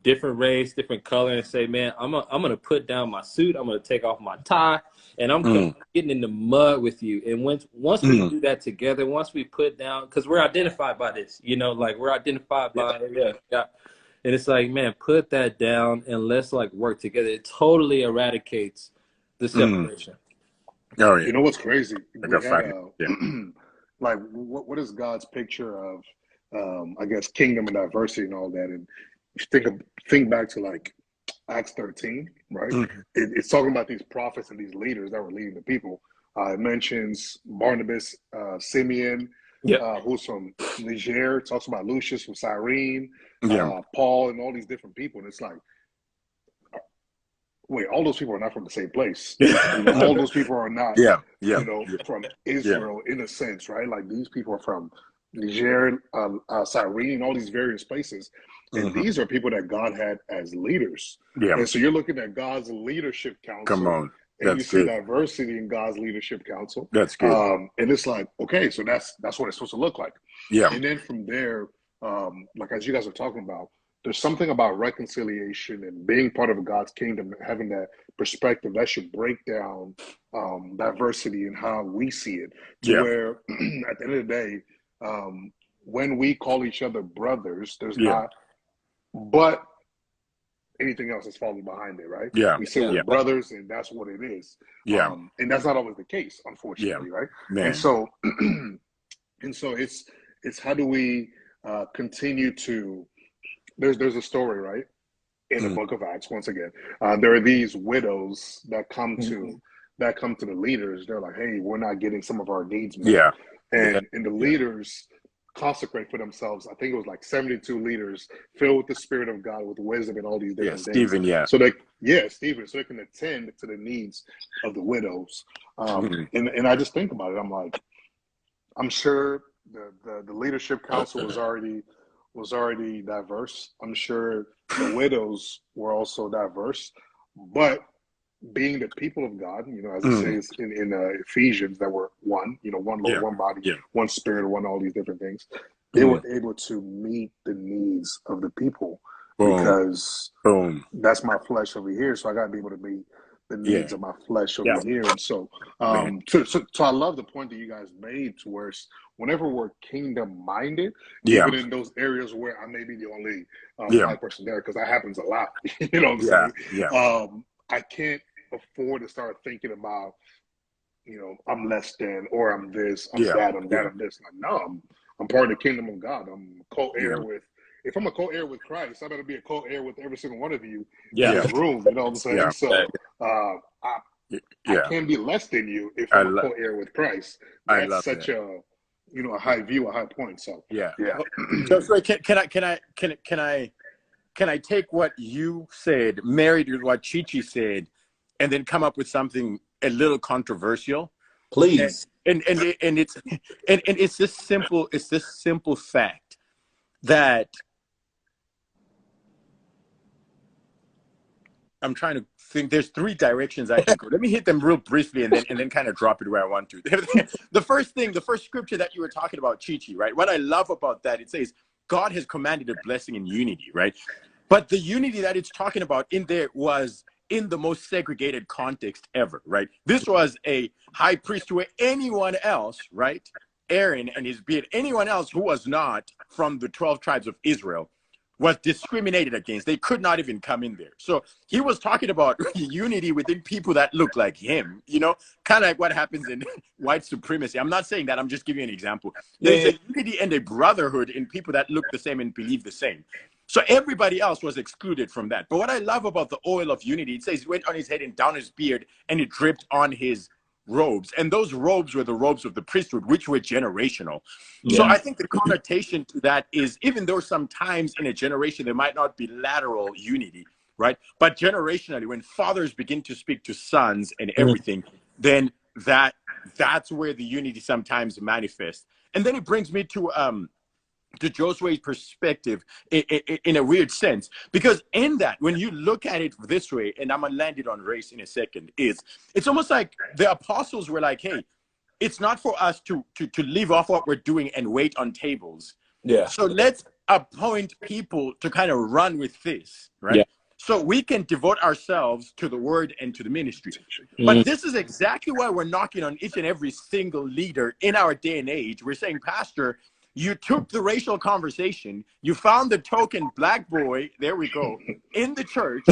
different race, different color, and say, man, I'm gonna put down my suit, I'm gonna take off my tie, and I'm getting in the mud with you. And once we do that together, once we put down, because we're identified by this, you know, like we're identified by and it's like, man, put that down and let's like work together. It totally eradicates the separation. Oh, yeah. You know what's crazy? Like, what is God's picture of, I guess, kingdom and diversity and all that? And think back to like Acts 13, right? It's talking about these prophets and these leaders that were leading the people. It mentions Barnabas, Simeon, who's from Niger. It talks about Lucius from Cyrene, Paul, and all these different people. And it's like, wait, all those people are not from the same place. All those people are not, you know, from Israel in a sense, right? Like these people are from Niger, Cyrene, all these various places. And these are people that God had as leaders. And so you're looking at God's leadership council. Come on. And you see diversity in God's leadership council. That's good. And it's like, okay, so that's what it's supposed to look like. And then from there, like as you guys are talking about, there's something about reconciliation and being part of God's kingdom, having that perspective that should break down diversity and how we see it. To where at the end of the day, when we call each other brothers, there's not but anything else is falling behind it, right? We say we're brothers, and that's what it is. And that's not always the case, unfortunately, right? And so it's how do we continue to. There's a story, right, in the book of Acts. Once again, there are these widows that come to the leaders. They're like, "Hey, we're not getting some of our needs met." And the leaders consecrate for themselves. I think it was like 72 leaders filled with the Spirit of God, with wisdom and all these different things. Stephen, So Stephen, so they can attend to the needs of the widows. And I just think about it. I'm like, I'm sure the leadership council was already diverse. I'm sure the widows were also diverse, but being the people of God, as it says in Ephesians, that we're one, one Lord, one body, one Spirit, one all these different things. They were able to meet the needs of the people because that's my flesh over here. So I got to be able to meet the needs of my flesh over here. And so, so I love the point that you guys made to where whenever we're kingdom minded, even in those areas where I may be the only black person there, because that happens a lot. You know what I'm saying? I can't afford to start thinking about, I'm less than, or I'm this, I'm that, I'm that, I'm this. Like, no, I'm part of the kingdom of God. I'm co-heir with. If I'm a co-heir with Christ, I better be a co-heir with every single one of you in this room. You know what I'm saying? So I can't be less than you if I'm a co-heir with Christ. That's such a a high view, a high point. So So can I take what you said, married with what Chichi said, and then come up with something a little controversial? Please. And it's this simple fact that I'm trying to think. There's 3 directions I can go. Let me hit them real briefly and then kind of drop it where I want to. The first scripture that you were talking about, Chichi, right? What I love about that, it says God has commanded a blessing in unity, right? But the unity that it's talking about in there was in the most segregated context ever, right? This was a high priest where anyone else, right? Aaron and his beard, anyone else who was not from the 12 tribes of Israel was discriminated against. They could not even come in there. So he was talking about unity within people that look like him, kind of like what happens in white supremacy. I'm not saying that, I'm just giving you an example. There's a unity and a brotherhood in people that look the same and believe the same. So everybody else was excluded from that. But what I love about the oil of unity, it says it went on his head and down his beard, and it dripped on his robes. And those robes were the robes of the priesthood, which were generational. So I think the connotation to that is, even though sometimes in a generation there might not be lateral unity, right? But generationally, when fathers begin to speak to sons and everything, then that's where the unity sometimes manifests. And then it brings me to Josue's perspective in a weird sense, because in that, when you look at it this way, and I'm gonna land it on race in a second, it's almost like the apostles were like, hey, it's not for us to leave off what we're doing and wait on tables. So let's appoint people to kind of run with this, right? So we can devote ourselves to the word and to the ministry. But this is exactly why we're knocking on each and every single leader in our day and age. We're saying, Pastor, you took the racial conversation, you found the token black boy, there we go, in the church,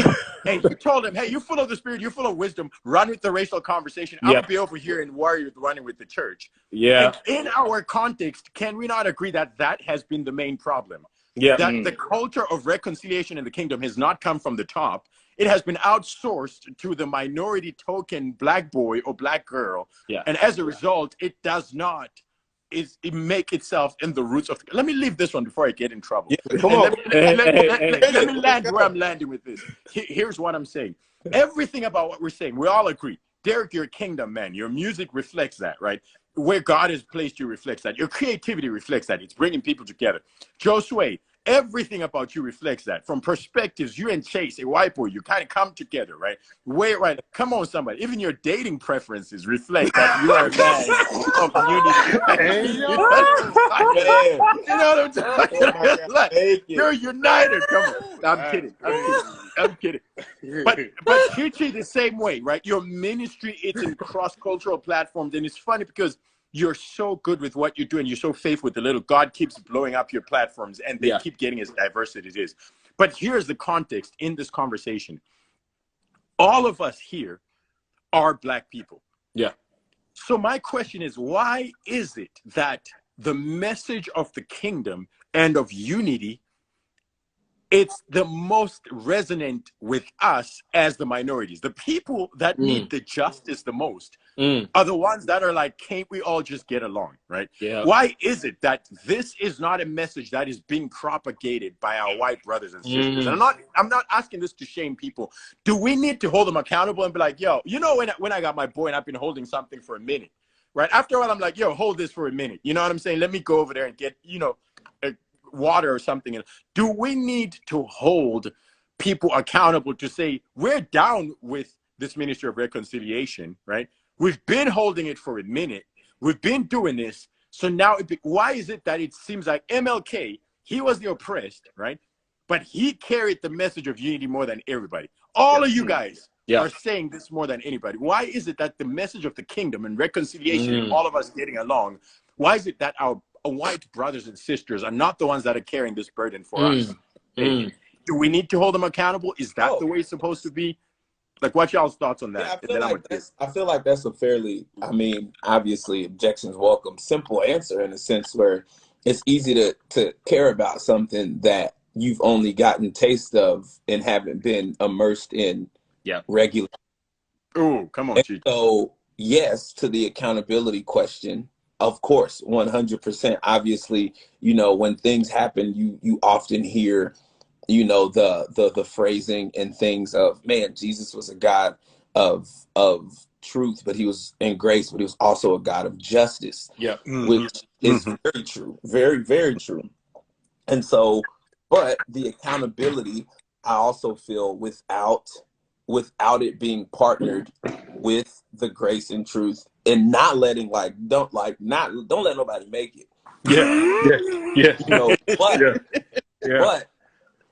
and you told him, hey, you're full of the Spirit, you're full of wisdom, run with the racial conversation. I'm going to be over here and warrior running with the church. And in our context, can we not agree that that has been the main problem? That the culture of reconciliation in the kingdom has not come from the top. It has been outsourced to the minority token black boy or black girl. And as a result, it does not it make itself in the roots of. Let me leave this one before I get in trouble. Come on. Let me land where I'm landing with this. Here's what I'm saying. Everything about what we're saying, we all agree. Derek, you're a kingdom man. Your music reflects that, right? Where God has placed you reflects that. Your creativity reflects that. It's bringing people together. Josue, everything about you reflects that. From perspectives, you and Chase, a white boy, you kind of come together, right? Right? Come on, somebody. Even your dating preferences reflect that you are a man of unity. You know what I'm talking about? Like, you're united. Come on. I'm kidding. But Chichi the same way, right? Your ministry, it's in cross-cultural platforms, and it's funny because you're so good with what you do and you're so faithful with the little. God keeps blowing up your platforms and they keep getting as diverse as it is. But here's the context in this conversation. All of us here are black people. So my question is, why is it that the message of the kingdom and of unity, it's the most resonant with us as the minorities, the people that need the justice the most? are the ones that are like, can't we all just get along, right? Yeah. Why is it that this is not a message that is being propagated by our white brothers and sisters? And I'm not asking this to shame people. Do we need to hold them accountable and be like, yo, you know, when I got my boy and I've been holding something for a minute, right? After a while, I'm like, yo, hold this for a minute. You know what I'm saying? Let me go over there and get, you know, water or something. Do we need to hold people accountable to say, we're down with this ministry of reconciliation, right? We've been holding it for a minute. We've been doing this. So now, why is it that it seems like MLK, he was the oppressed, right? But he carried the message of unity more than everybody. All of you guys are saying this more than anybody. Why is it that the message of the kingdom and reconciliation and all of us getting along, why is it that our white brothers and sisters are not the ones that are carrying this burden for us? Do we need to hold them accountable? Is that the way it's supposed to be? Like, what's y'all's thoughts on that? I feel like that's a fairly, I mean, obviously, objections welcome, simple answer in a sense where it's easy to care about something that you've only gotten taste of and haven't been immersed in regularly. Oh, come on, Chief. So, yes, to the accountability question, of course, 100%. Obviously, you know, when things happen, you often hear, you know, the phrasing and things of, man, Jesus was a God of truth, but he was in grace, but he was also a God of justice. Yeah. Which is very true. Very, very true. And so, but the accountability, I also feel without it being partnered with the grace and truth and not letting don't let nobody make it. Yeah. You know, but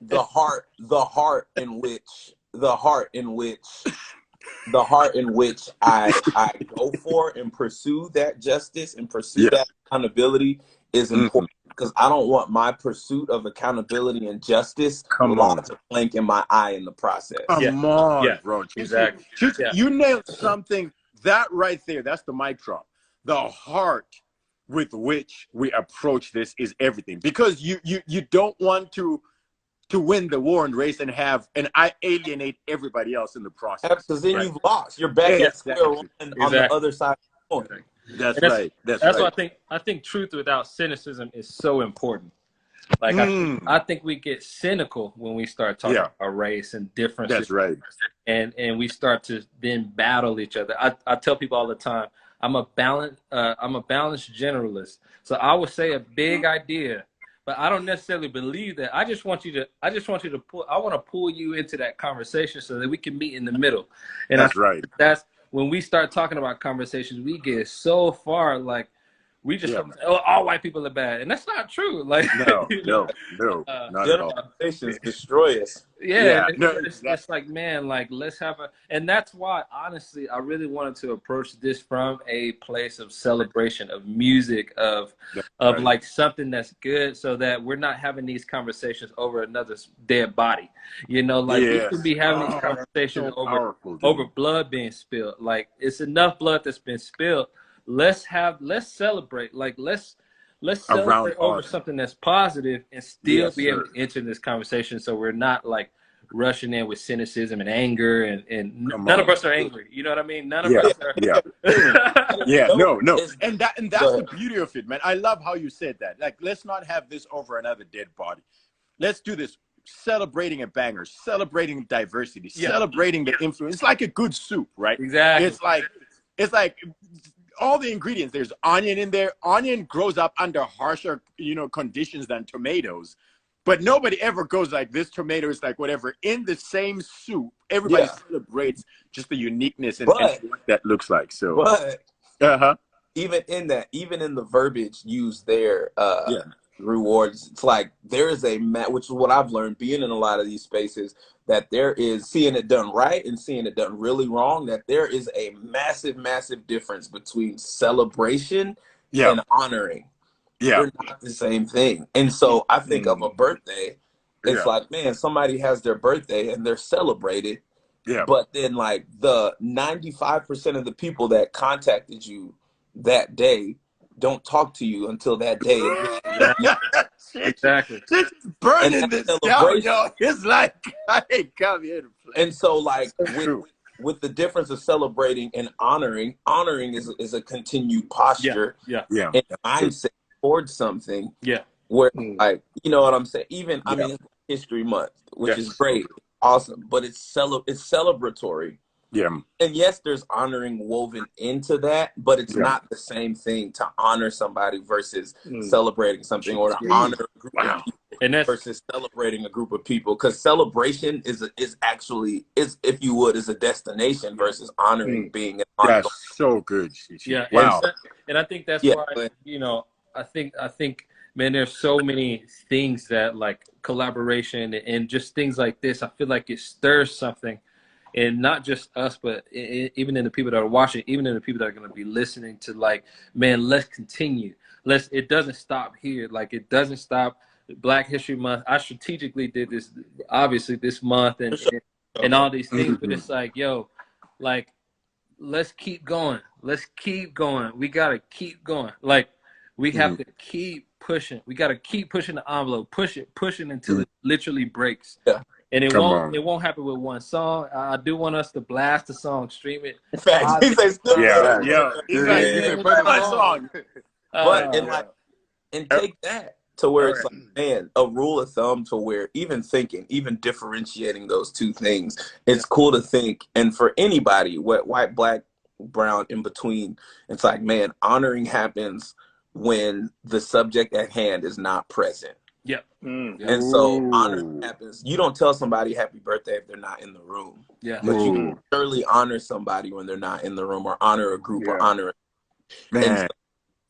the heart in which I go for and pursue that justice and pursue that accountability is important, because I don't want my pursuit of accountability and justice to plank in my eye in the process. Come on, bro. Exactly. You nailed something. That right there, that's the mic drop. The heart with which we approach this is everything, because you don't want to win the war and race and I alienate everybody else in the process. Because then you've lost. You're back at square one on the other side of the coin. That's right. That's why I think truth without cynicism is so important. Like I think we get cynical when we start talking about race and differences. That's right. And we start to then battle each other. I tell people all the time, I'm a balanced generalist. So I would say a big idea, but I don't necessarily believe that. I just want you to I want to pull you into that conversation so that we can meet in the middle. And that's when we start talking about conversations, we get so far, like, we just all white people are bad, and that's not true. Like, no, not at all. Conversations destroy us. It's like, man, like, let's have and that's why, honestly, I really wanted to approach this from a place of celebration, of music, of like something that's good, so that we're not having these conversations over another dead body. You know, like we could be having these conversations over blood being spilled. Like, it's enough blood that's been spilled. Let's celebrate. Like, let's celebrate over something that's positive and still be able to enter this conversation, so we're not like rushing in with cynicism and anger and none of us are angry. You know what I mean? None of us are. No. And that's the beauty of it, man. I love how you said that. Like, let's not have this over another dead body. Let's do this celebrating a banger, celebrating diversity, celebrating the influence. It's like a good soup, right? Exactly. It's like all the ingredients. There's onion in there. Onion grows up under harsher, conditions than tomatoes. But nobody ever goes like, this tomato is like whatever. In the same soup, everybody celebrates just the uniqueness and what that looks like. So, even in the verbiage used there, rewards, it's like there is which is what I've learned being in a lot of these spaces, that there is, seeing it done right and seeing it done really wrong, that there is a massive, massive difference between celebration and honoring. They're not the same thing. And so I think of a birthday, it's like, man, somebody has their birthday and they're celebrated. But then, like, the 95% of the people that contacted you that day don't talk to you until that day. Exactly. Just burning this down, yo. It's like, I ain't come here to play. And so, like, with the difference of celebrating and honoring is a continued posture and mindset towards something. Yeah. Where, like, you know what I'm saying? Even, I mean, History Month, which is great, awesome, but it's celebratory. Yeah. And yes, there's honoring woven into that, but it's not the same thing to honor somebody versus celebrating something, or to honor a group of people and that's, versus celebrating a group of people. Because celebration is actually, if you would, is a destination versus honoring being an ongoing. That's so good. Yeah. Wow. And I think that's why, you know, I think, man, there's so many things that, like, collaboration and just things like this, I feel like it stirs something. And not just us, but even in the people that are watching, even in the people that are going to be listening to, like, man, let's continue. It doesn't stop here. Like, it doesn't stop Black History Month. I strategically did this, obviously, this month and all these things. But it's like, yo, like, let's keep going. Let's keep going. We got to keep going. Like, we have to keep pushing. We got to keep pushing the envelope, pushing until it literally breaks. Yeah. And it won't happen with one song. I do want us to blast the song, stream it. Facts. He says, my song. But and take that to where it's like, man, a rule of thumb to where even thinking, even differentiating those two things, it's cool to think. And for anybody, white, Black, brown, in between, it's like, man, honoring happens when the subject at hand is not present. Yep. And so honor happens. You don't tell somebody happy birthday if they're not in the room. Yeah. But you can surely honor somebody when they're not in the room, or honor a group, or honor. Man. So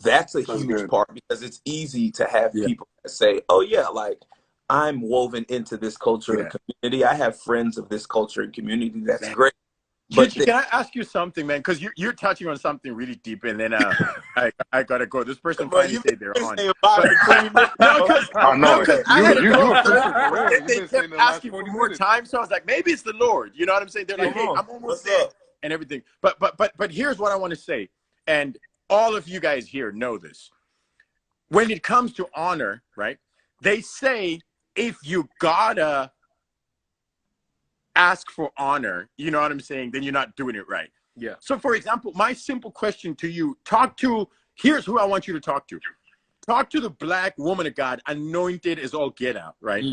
that's a huge part, because it's easy to have people that say, oh yeah, like, I'm woven into this culture and community. I have friends of this culture and community. That's great. But can I ask you something, man? Because you're touching on something really deep, and then I gotta go. This person finally said they're on. They kept asking for more time, so I was like, maybe it's the Lord. You know what I'm saying? They're like, hey, I'm almost there, and everything. But here's what I want to say, and all of you guys here know this. When it comes to honor, right? They say if you gotta ask for honor, you know what I'm saying, then you're not doing it right. Yeah. So for example, my simple question to you, here's who I want you to talk to. Talk to the Black woman of God, anointed as all get out, right?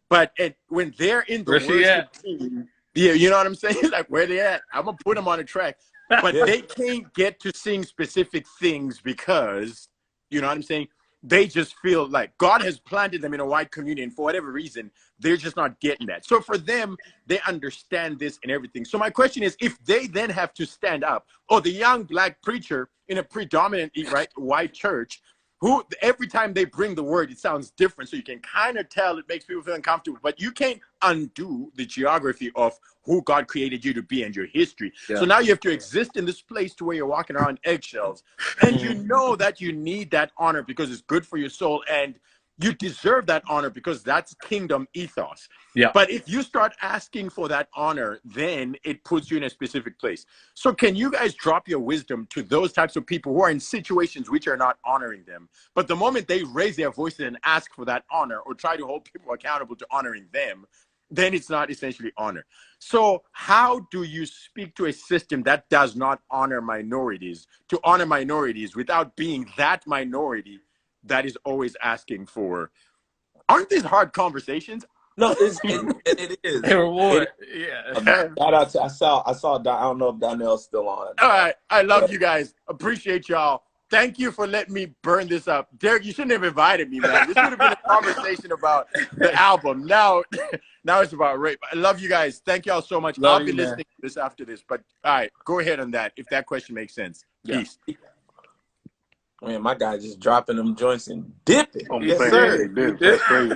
But when they're in the worship team, you know what I'm saying? Like, where they at? I'm gonna put them on a track. But they can't get to sing specific things because, you know what I'm saying, they just feel like God has planted them in a white community, and for whatever reason, they're just not getting that. So for them, they understand this and everything. So my question is, if they then have to stand up, or the young Black preacher in a predominantly white church, who every time they bring the word, it sounds different. So you can kind of tell, it makes people feel uncomfortable, but you can't undo the geography of who God created you to be and your history. Yeah. So now you have to exist in this place to where you're walking around eggshells, and you know that you need that honor because it's good for your soul, and you deserve that honor because that's kingdom ethos. Yeah. But if you start asking for that honor, then it puts you in a specific place. So can you guys drop your wisdom to those types of people who are in situations which are not honoring them? But the moment they raise their voices and ask for that honor, or try to hold people accountable to honoring them, then it's not essentially honor. So how do you speak to a system that does not honor minorities to honor minorities without being that minority that is always asking for? Aren't these hard conversations? No, it is. A reward. Shout out to, I saw. I don't know if Donnell's still on. All right, I love you guys. Appreciate y'all. Thank you for letting me burn this up, Derek. You shouldn't have invited me, man. This would have been a conversation about the album. Now it's about rape. I love you guys. Thank y'all so much. I'll be listening to this after this. But all right, go ahead on that if that question makes sense. Peace. Man, my guy just dropping them joints and dipping. Yes, sir. That's crazy.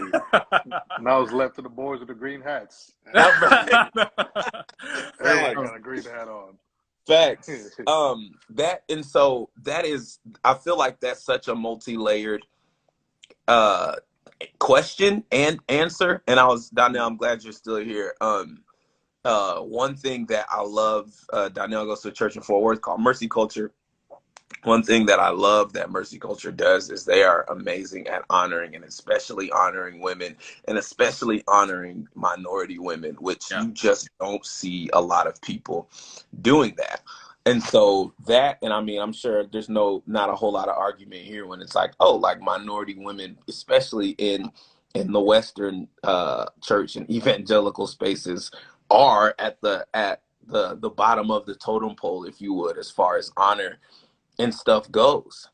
Now it's left to the boys with the green hats. Everybody got a green hat on. Facts. That is, I feel like that's such a multi-layered question and answer. And Donnell, I'm glad you're still here. One thing that I love, Donnell goes to a church in Fort Worth called Mercy Culture. one thing that I love that Mercy Culture does is they are amazing at honoring, and especially honoring women, and especially honoring minority women, which you just don't see a lot of people doing that. And so that, and I mean, I'm sure there's not a whole lot of argument here when it's like, oh, like minority women, especially in the Western church and evangelical spaces, are at the bottom of the totem pole, if you would, as far as honor and stuff goes.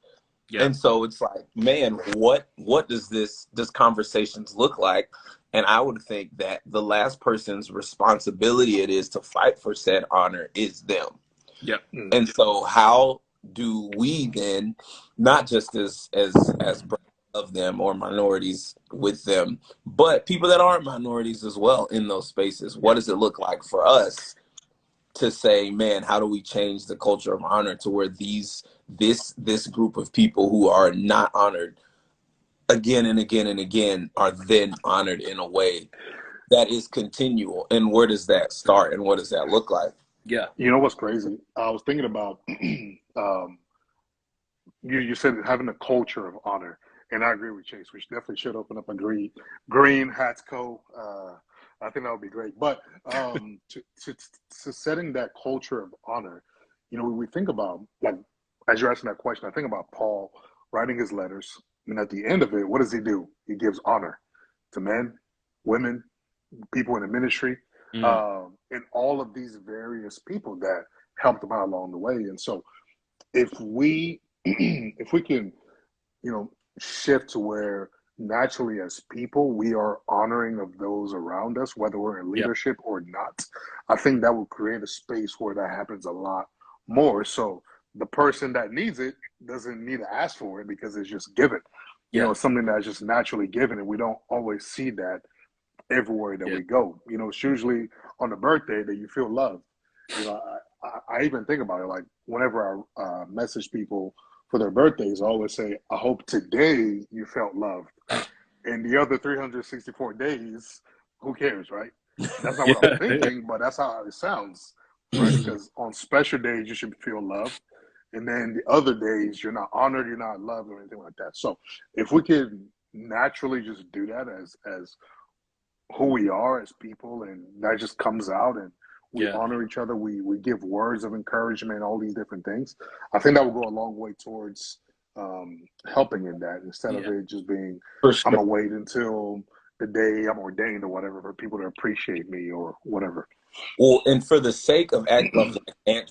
And so it's like, man, what does conversations look like? And I would think that the last person's responsibility it is to fight for said honor is them. And so how do we then, not just as of them or minorities with them, but people that aren't minorities as well in those spaces, what does it look like for us to say, man, how do we change the culture of honor to where this group of people who are not honored again and again and again are then honored in a way that is continual? And where does that start and what does that look like? You know what's crazy? I was thinking about you said having a culture of honor, and I agree with Chase. We definitely should open up a green hats co. I think that would be great. But to setting that culture of honor, you know, when we think about, like, as you're asking that question, I think about Paul writing his letters, and at the end of it, what does he do? He gives honor to men, women, people in the ministry, and all of these various people that helped him out along the way. And so if we can, you know, shift to where naturally as people we are honoring of those around us, whether we're in leadership or not, I think that will create a space where that happens a lot more. So the person that needs it doesn't need to ask for it because it's just given. You know, it's something that's just naturally given, and we don't always see that everywhere that we go. You know, it's usually on the birthday that you feel loved. You know, I even think about it, like whenever I message people for their birthdays, I always say, I hope today you felt loved. And the other 364 days, who cares, right? That's not what I'm thinking, but that's how it sounds, right? Because on special days, you should feel loved. And then the other days, you're not honored, you're not loved, or anything like that. So if we can naturally just do that as who we are as people, and that just comes out, and we honor each other, we give words of encouragement, all these different things, I think that will go a long way towards helping in that, instead of it just being, I'm gonna wait until the day I'm ordained or whatever for people to appreciate me or whatever. Well, and for the sake of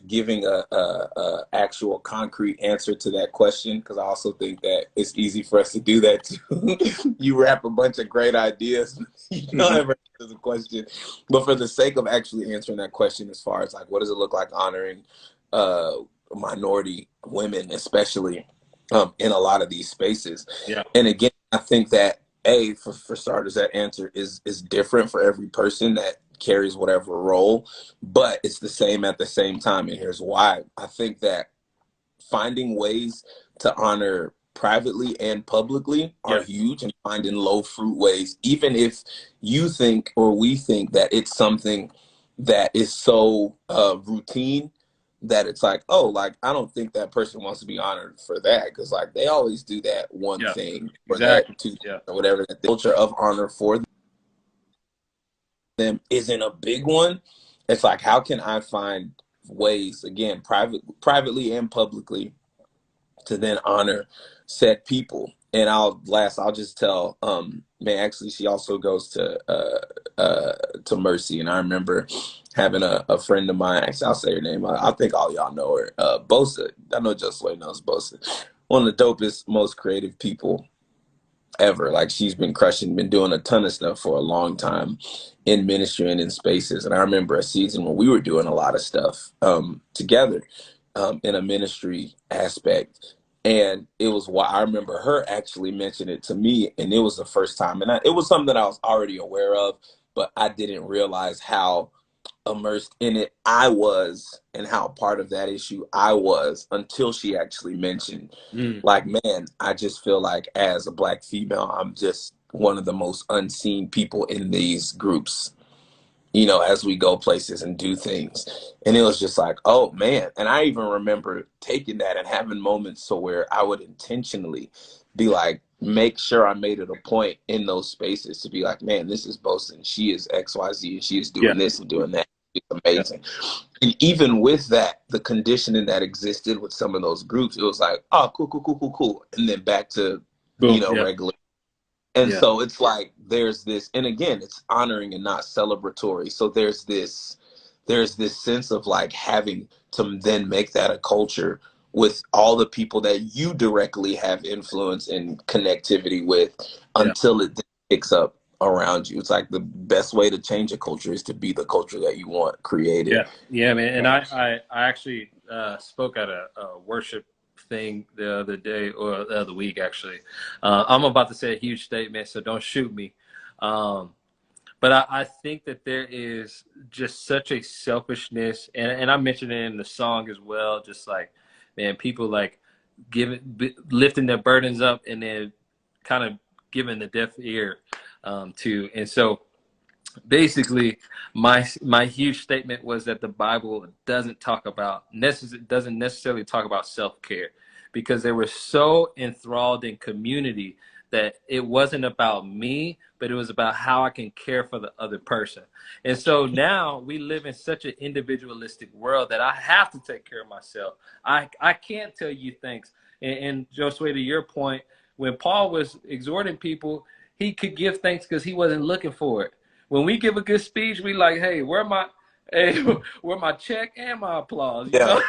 giving a actual concrete answer to that question, because I also think that it's easy for us to do that too. You wrap a bunch of great ideas, you don't ever answer the question. But for the sake of actually answering that question, as far as like, what does it look like honoring minority women, especially in a lot of these spaces? And again, I think that for starters, that answer is different for every person that carries whatever role, but it's the same at the same time. And here's why. I think that finding ways to honor privately and publicly are huge, and finding low fruit ways, even if you think or we think that it's something that is so routine that it's like, oh, like, I don't think that person wants to be honored for that, because like they always do that one thing or that two or whatever. The culture of honor for them isn't a big one. It's like, how can I find ways, again, privately and publicly, to then honor said people? And I'll just tell, man, actually, she also goes to Mercy. And I remember having a friend of mine, actually, I'll say her name. I think all y'all know her, Bosa. I know Josue knows Bosa. One of the dopest, most creative people ever. Like, she's been crushing, been doing a ton of stuff for a long time in ministry and in spaces. And I remember a season when we were doing a lot of stuff together in a ministry aspect. And it was why I remember her actually mentioned it to me. And it was the first time. And it was something that I was already aware of, but I didn't realize how immersed in it I was and how part of that issue I was, until she actually mentioned, like, man, I just feel like as a Black female, I'm just one of the most unseen people in these groups. you know, as we go places and do things. And it was just like, oh man. And I even remember taking that and having moments so where I would intentionally be like, make sure I made it a point in those spaces to be like, man, this is Bosun. She is XYZ and she is doing this and doing that. It's amazing. And even with that, the conditioning that existed with some of those groups, it was like, oh, cool. And then back to, you know, regular. And so it's like, there's this, and again, it's honoring and not celebratory. So there's this sense of like having to then make that a culture with all the people that you directly have influence and connectivity with until it picks up around you. It's like the best way to change a culture is to be the culture that you want created. Yeah, man. And I actually spoke at a worship thing the other day, or the other week, actually. I'm about to say a huge statement, so don't shoot me. But I think that there is just such a selfishness, and I mentioned it in the song as well, just like, man, people like lifting their burdens up and then kind of giving the deaf ear to. And so basically my huge statement was that the Bible doesn't necessarily talk about self-care, because they were so enthralled in community that it wasn't about me, but it was about how I can care for the other person. And so now we live in such an individualistic world that I have to take care of myself. I can't tell you thanks. And Josue, to your point, when Paul was exhorting people, he could give thanks because he wasn't looking for it. When we give a good speech, we like, hey, where my check and my applause? You know?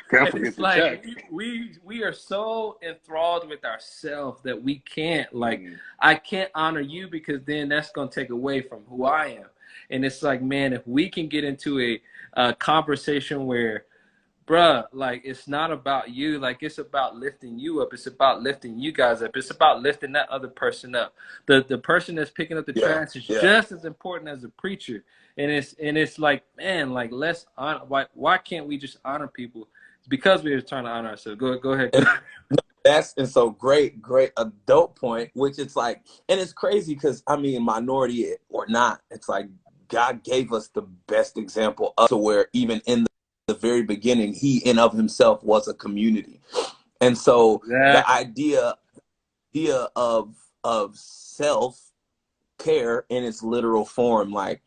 Can't forget the check. We are so enthralled with ourselves that we can't, like, I can't honor you because then that's going to take away from who I am. And it's like, man, if we can get into a conversation where, bruh, like, it's not about you. Like, it's about lifting you up. It's about lifting you guys up. It's about lifting that other person up. The person that's picking up the trash is just as important as the preacher. And it's like, man, like, let's honor. Why can't we just honor people? It's because we're trying to honor ourselves. Go ahead. And so great, a dope point, which it's like, and it's crazy because, I mean, minority or not, it's like God gave us the best example of to where even in the very beginning, he in of himself was a community. And so the idea of self-care in its literal form, like,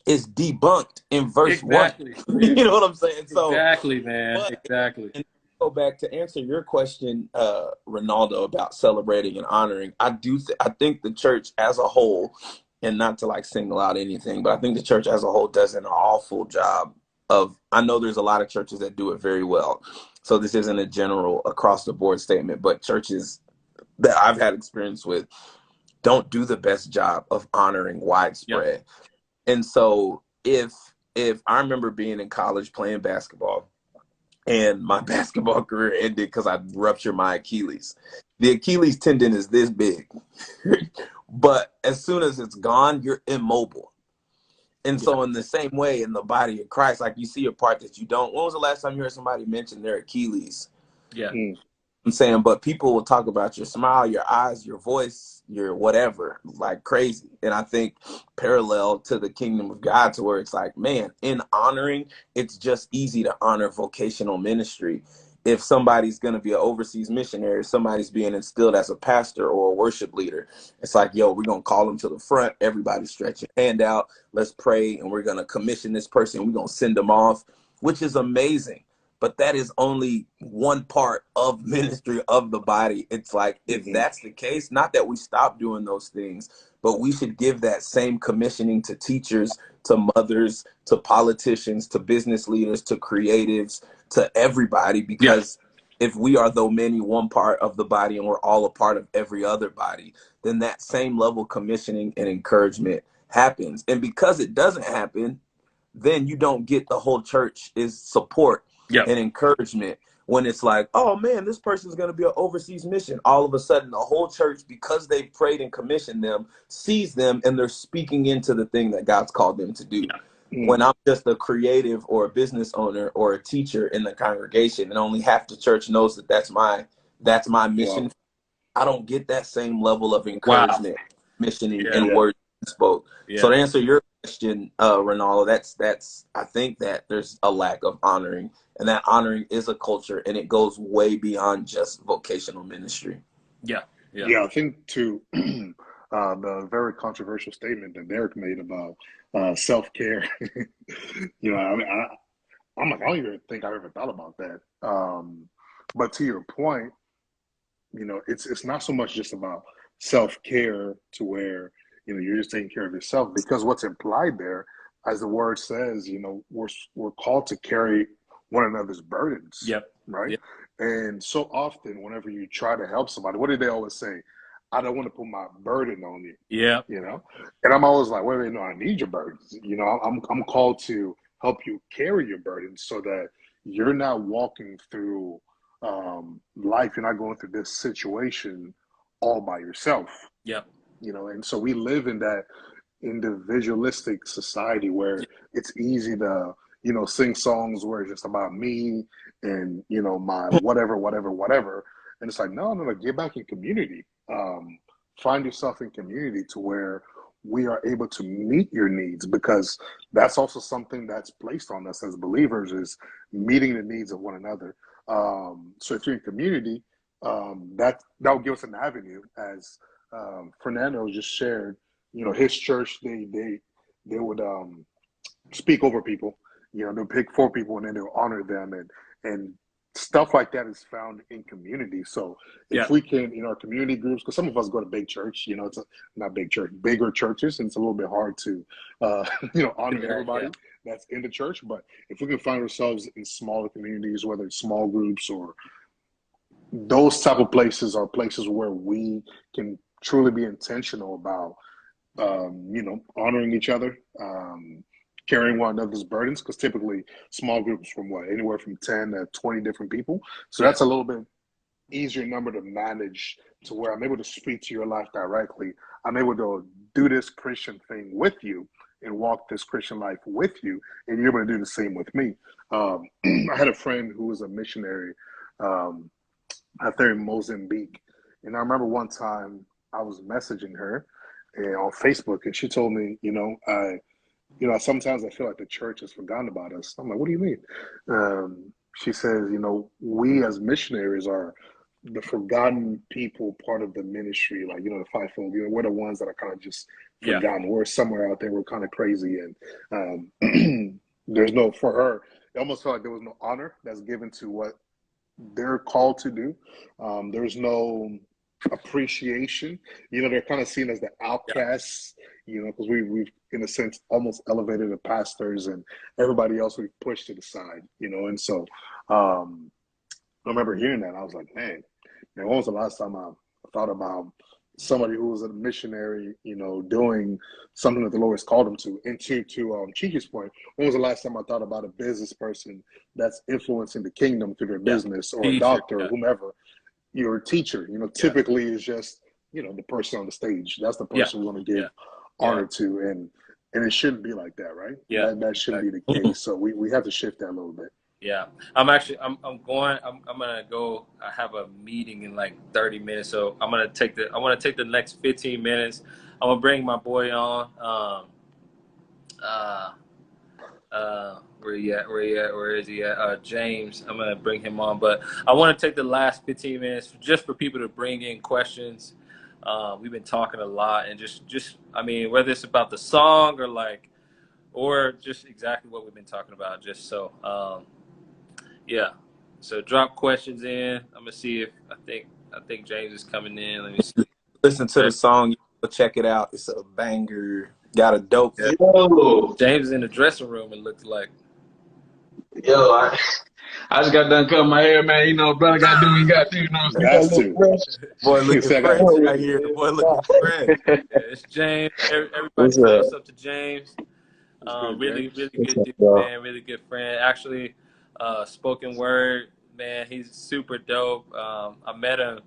is debunked in verse 1. You know what I'm saying? So exactly, man. Exactly. And go back to answer your question, Ronaldo, about celebrating and honoring. I think the church as a whole, and not to like single out anything, but I think the church as a whole does an awful job of, I know there's a lot of churches that do it very well. So this isn't a general across the board statement, but churches that I've had experience with don't do the best job of honoring widespread. And so if I remember being in college playing basketball and my basketball career ended because I ruptured my Achilles. The Achilles tendon is this big, but as soon as it's gone, you're immobile. And so in the same way, in the body of Christ, like, you see a part that you don't. When was the last time you heard somebody mention their Achilles? I'm saying, but people will talk about your smile, your eyes, your voice, your whatever, like crazy. And I think parallel to the kingdom of God, to where it's like, man, in honoring, it's just easy to honor vocational ministry. If somebody's going to be an overseas missionary, somebody's being instilled as a pastor or a worship leader, it's like, yo, we're going to call them to the front. Everybody stretch your hand out. Let's pray. And we're going to commission this person. We're going to send them off, which is amazing. But that is only one part of ministry of the body. It's like, if that's the case, not that we stop doing those things, but we should give that same commissioning to teachers, to mothers, to politicians, to business leaders, to creatives, to everybody. Because if we are, though many, one part of the body and we're all a part of every other body, then that same level of commissioning and encouragement happens. And because it doesn't happen, then you don't get the whole church is support and encouragement. When it's like, oh man, this person's going to be an overseas mission, all of a sudden the whole church, because they've prayed and commissioned them, sees them and they're speaking into the thing that God's called them to do. When I'm just a creative or a business owner or a teacher in the congregation and only half the church knows that that's my mission, I don't get that same level of encouragement, missioning, and word spoke. Yeah. So to answer your question, Ronaldo, that's I think that there's a lack of honoring, and that honoring is a culture, and it goes way beyond just vocational ministry. Yeah. I think to the very controversial statement that Derek made about self-care. I mean, I don't even think I ever thought about that. But to your point, it's not so much just about self-care to where, you're just taking care of yourself, because what's implied there, as the word says, we're called to carry one another's burdens. Yep. Right. Yep. And so often whenever you try to help somebody, what do they always say? I don't want to put my burden on you. Yeah. And I'm always like, wait, no, I need your burdens. I'm called to help you carry your burdens so that you're not walking through life. You're not going through this situation all by yourself. Yeah. And so we live in that individualistic society where it's easy to, sing songs where it's just about me and, my whatever. And it's like, no, get back in community. Find yourself in community to where we are able to meet your needs, because that's also something that's placed on us as believers, is meeting the needs of one another. So if you're in community, that will give us an avenue, as Fernando just shared. His church, they would speak over people. They'll pick 4 people and then they'll honor them, and stuff like that is found in community. So if we can, in our community groups, because some of us go to big church, it's not big church, bigger churches, and it's a little bit hard to, honor everybody that's in the church. But if we can find ourselves in smaller communities, whether it's small groups or those type of places, are places where we can truly be intentional about, honoring each other, carrying one another's burdens, because typically small groups from anywhere from 10 to 20 different people. So that's a little bit easier number to manage, to where I'm able to speak to your life directly. I'm able to do this Christian thing with you and walk this Christian life with you, and you're able to do the same with me. I had a friend who was a missionary out there in Mozambique, and I remember one time I was messaging her on Facebook, and she told me, sometimes I feel like the church has forgotten about us. I'm like, what do you mean? She says, we as missionaries are the forgotten people, part of the ministry, like, the fivefold. We're the ones that are kind of just forgotten. We're somewhere out there. We're kind of crazy. And there's no, for her, it almost felt like there was no honor that's given to what they're called to do. There's no appreciation. They're kind of seen as the outcasts, because we've in a sense almost elevated the pastors and everybody else we've pushed to the side, and so I remember hearing that. I was like, man, when was the last time I thought about somebody who was a missionary, doing something that the Lord has called them to? And to Chiki's point, when was the last time I thought about a business person that's influencing the kingdom through their business, or a doctor, or whomever? Your teacher, typically is just, the person on the stage. That's the person we want to give honor to, and it shouldn't be like that, right? That shouldn't be the case. So we have to shift that a little bit. Yeah, I'm gonna go. I have a meeting in like 30 minutes, so I want to take the next 15 minutes. I'm gonna bring my boy on. Where he at? Where is he at? James. I'm gonna bring him on, but I want to take the last 15 minutes just for people to bring in questions. We've been talking a lot, and just I mean, whether it's about the song or just exactly what we've been talking about. Just so, So drop questions in. I'm gonna see if I think James is coming in. Let me see. Listen to the song. Check it out. It's a banger. Got a dope. Yo. James is in the dressing room. It looked like. Yo, I just got done cutting my hair, man. Brother got to do what he got to do. That's too. Boy looking fresh right here. The boy looking fresh. It's James. Everybody say what's up to James. Really good dude, man. Really good friend. Actually, spoken word, man. He's super dope. I met him.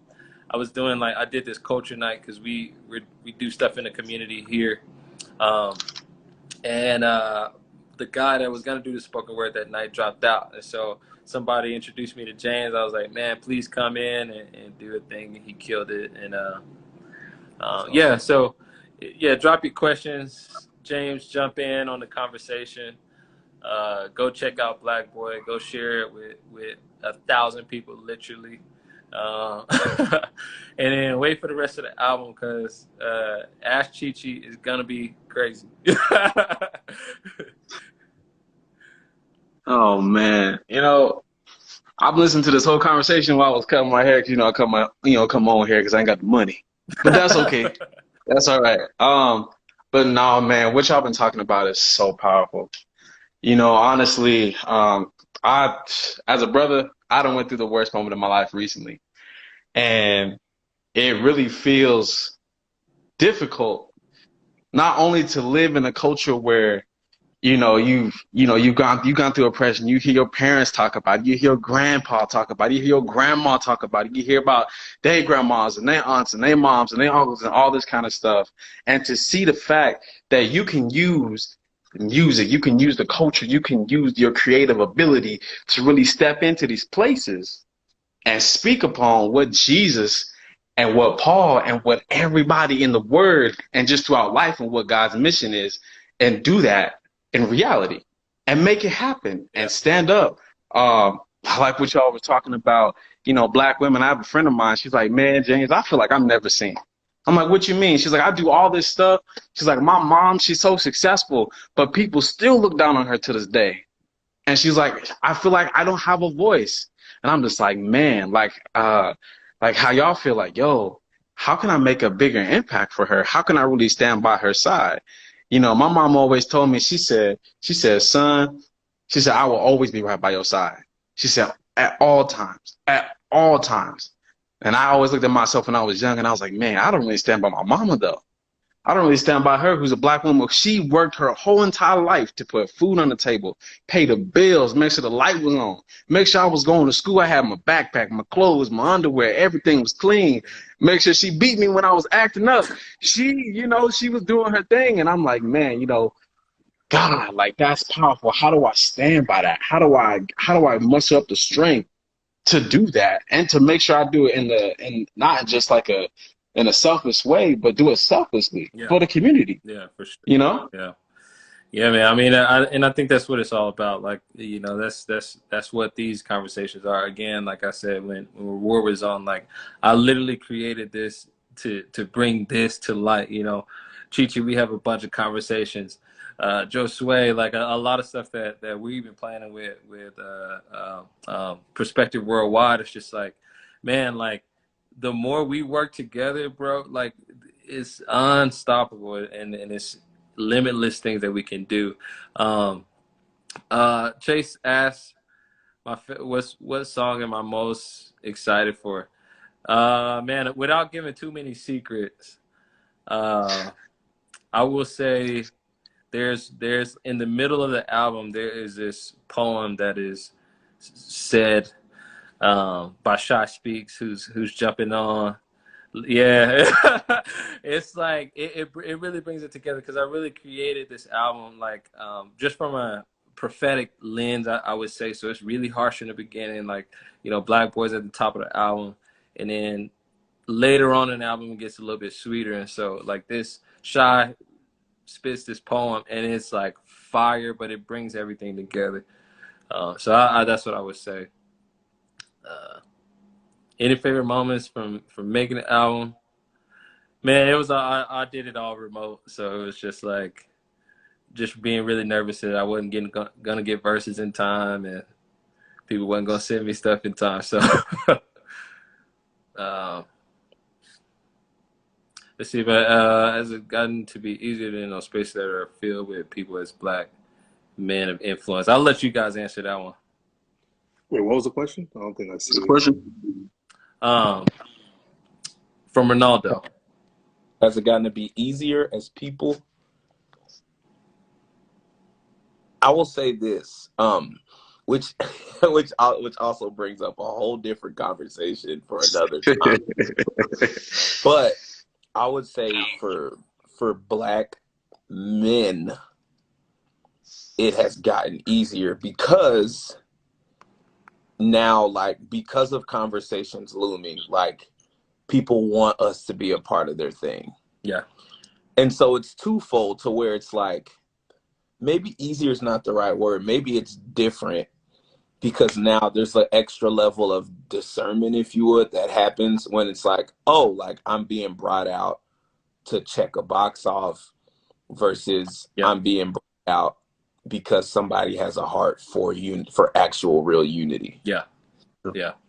I did this culture night because we do stuff in the community here, and the guy that was gonna do the spoken word that night dropped out, and so somebody introduced me to James. I was like, man, please come in and do a thing, and he killed it. And so yeah, drop your questions. James, jump in on the conversation. Go check out Black Boy. Go share it with 1,000 people, literally. And then wait for the rest of the album because Ask Chi Chi is gonna be crazy. Oh man, I've listened to this whole conversation while I was cutting my hair. Cause, I cut my come on hair because I ain't got the money, but that's okay. That's all right. But no, man, what y'all been talking about is so powerful. Honestly, as a brother, I done went through the worst moment of my life recently, and it really feels difficult not only to live in a culture where you've gone through oppression. You hear your parents talk about it. You hear your grandpa talk about it. You hear your grandma talk about it. You hear about their grandmas and their aunts and their moms and their uncles and all this kind of stuff. And to see the fact that you can use music, you can use the culture, you can use your creative ability to really step into these places and speak upon what Jesus and what Paul and what everybody in the Word and just throughout life and what God's mission is, and do that in reality and make it happen and stand up. I like what y'all were talking about, Black women. I have a friend of mine. She's like, man, James, I feel like I'm never seen. I'm like, what you mean? She's like, I do all this stuff. She's like, my mom, she's so successful, but people still look down on her to this day. And she's like, I feel like I don't have a voice. And I'm just like, man, like how y'all feel like, yo, how can I make a bigger impact for her? How can I really stand by her side? My mom always told me, she said, son, she said, I will always be right by your side. She said, at all times. And I always looked at myself when I was young and I was like, man, I don't really stand by my mama though. I don't really stand by her, who's a Black woman. She worked her whole entire life to put food on the table, pay the bills, make sure the light was on, make sure I was going to school. I had my backpack, my clothes, my underwear, everything was clean. Make sure she beat me when I was acting up. She was doing her thing. And I'm like, man, God, like that's powerful. How do I stand by that? How do I muster up the strength to do that and to make sure I do it in not just like in a selfish way, but do it selflessly for the community. Yeah, for sure. Yeah, man. I mean, I think that's what it's all about. Like, that's what these conversations are. Again, like I said, when War was on, like I literally created this to bring this to light. Chi-Chi, we have a bunch of conversations. Josue, like a lot of stuff that we've been planning with Perspective Worldwide. It's just like, man, like the more we work together, bro, like it's unstoppable and it's limitless things that we can do. Chase asked, what song am I most excited for? Man, without giving too many secrets, I will say there's in the middle of the album there is this poem that is said by Shy Speaks, who's jumping on. Yeah, it's like it really brings it together because I really created this album like just from a prophetic lens, I would say. So it's really harsh in the beginning, like Black Boy's at the top of the album, and then later on in the album it gets a little bit sweeter. And so like this Shy spits this poem and it's like fire, but it brings everything together. So that's what I would say. Any favorite moments from making the album? Man, it was I did it all remote, so it was just like being really nervous that I wasn't gonna get verses in time, and people wasn't gonna send me stuff in time. So let's see, but has it gotten to be easier in those spaces that are filled with people as Black men of influence? I'll let you guys answer that one. Wait, what was the question? I don't think I see the question. From Ronaldo. Has it gotten to be easier as people? I will say this, which also brings up a whole different conversation for another time. But I would say for Black men, it has gotten easier because now, like, because of conversations looming, like people want us to be a part of their thing. Yeah. And so it's twofold to where it's like, maybe easier is not the right word. Maybe it's different because now there's an extra level of discernment, if you would, that happens when it's like, oh, like I'm being brought out to check a box off versus I'm being brought out because somebody has a heart for actual real unity. Yeah.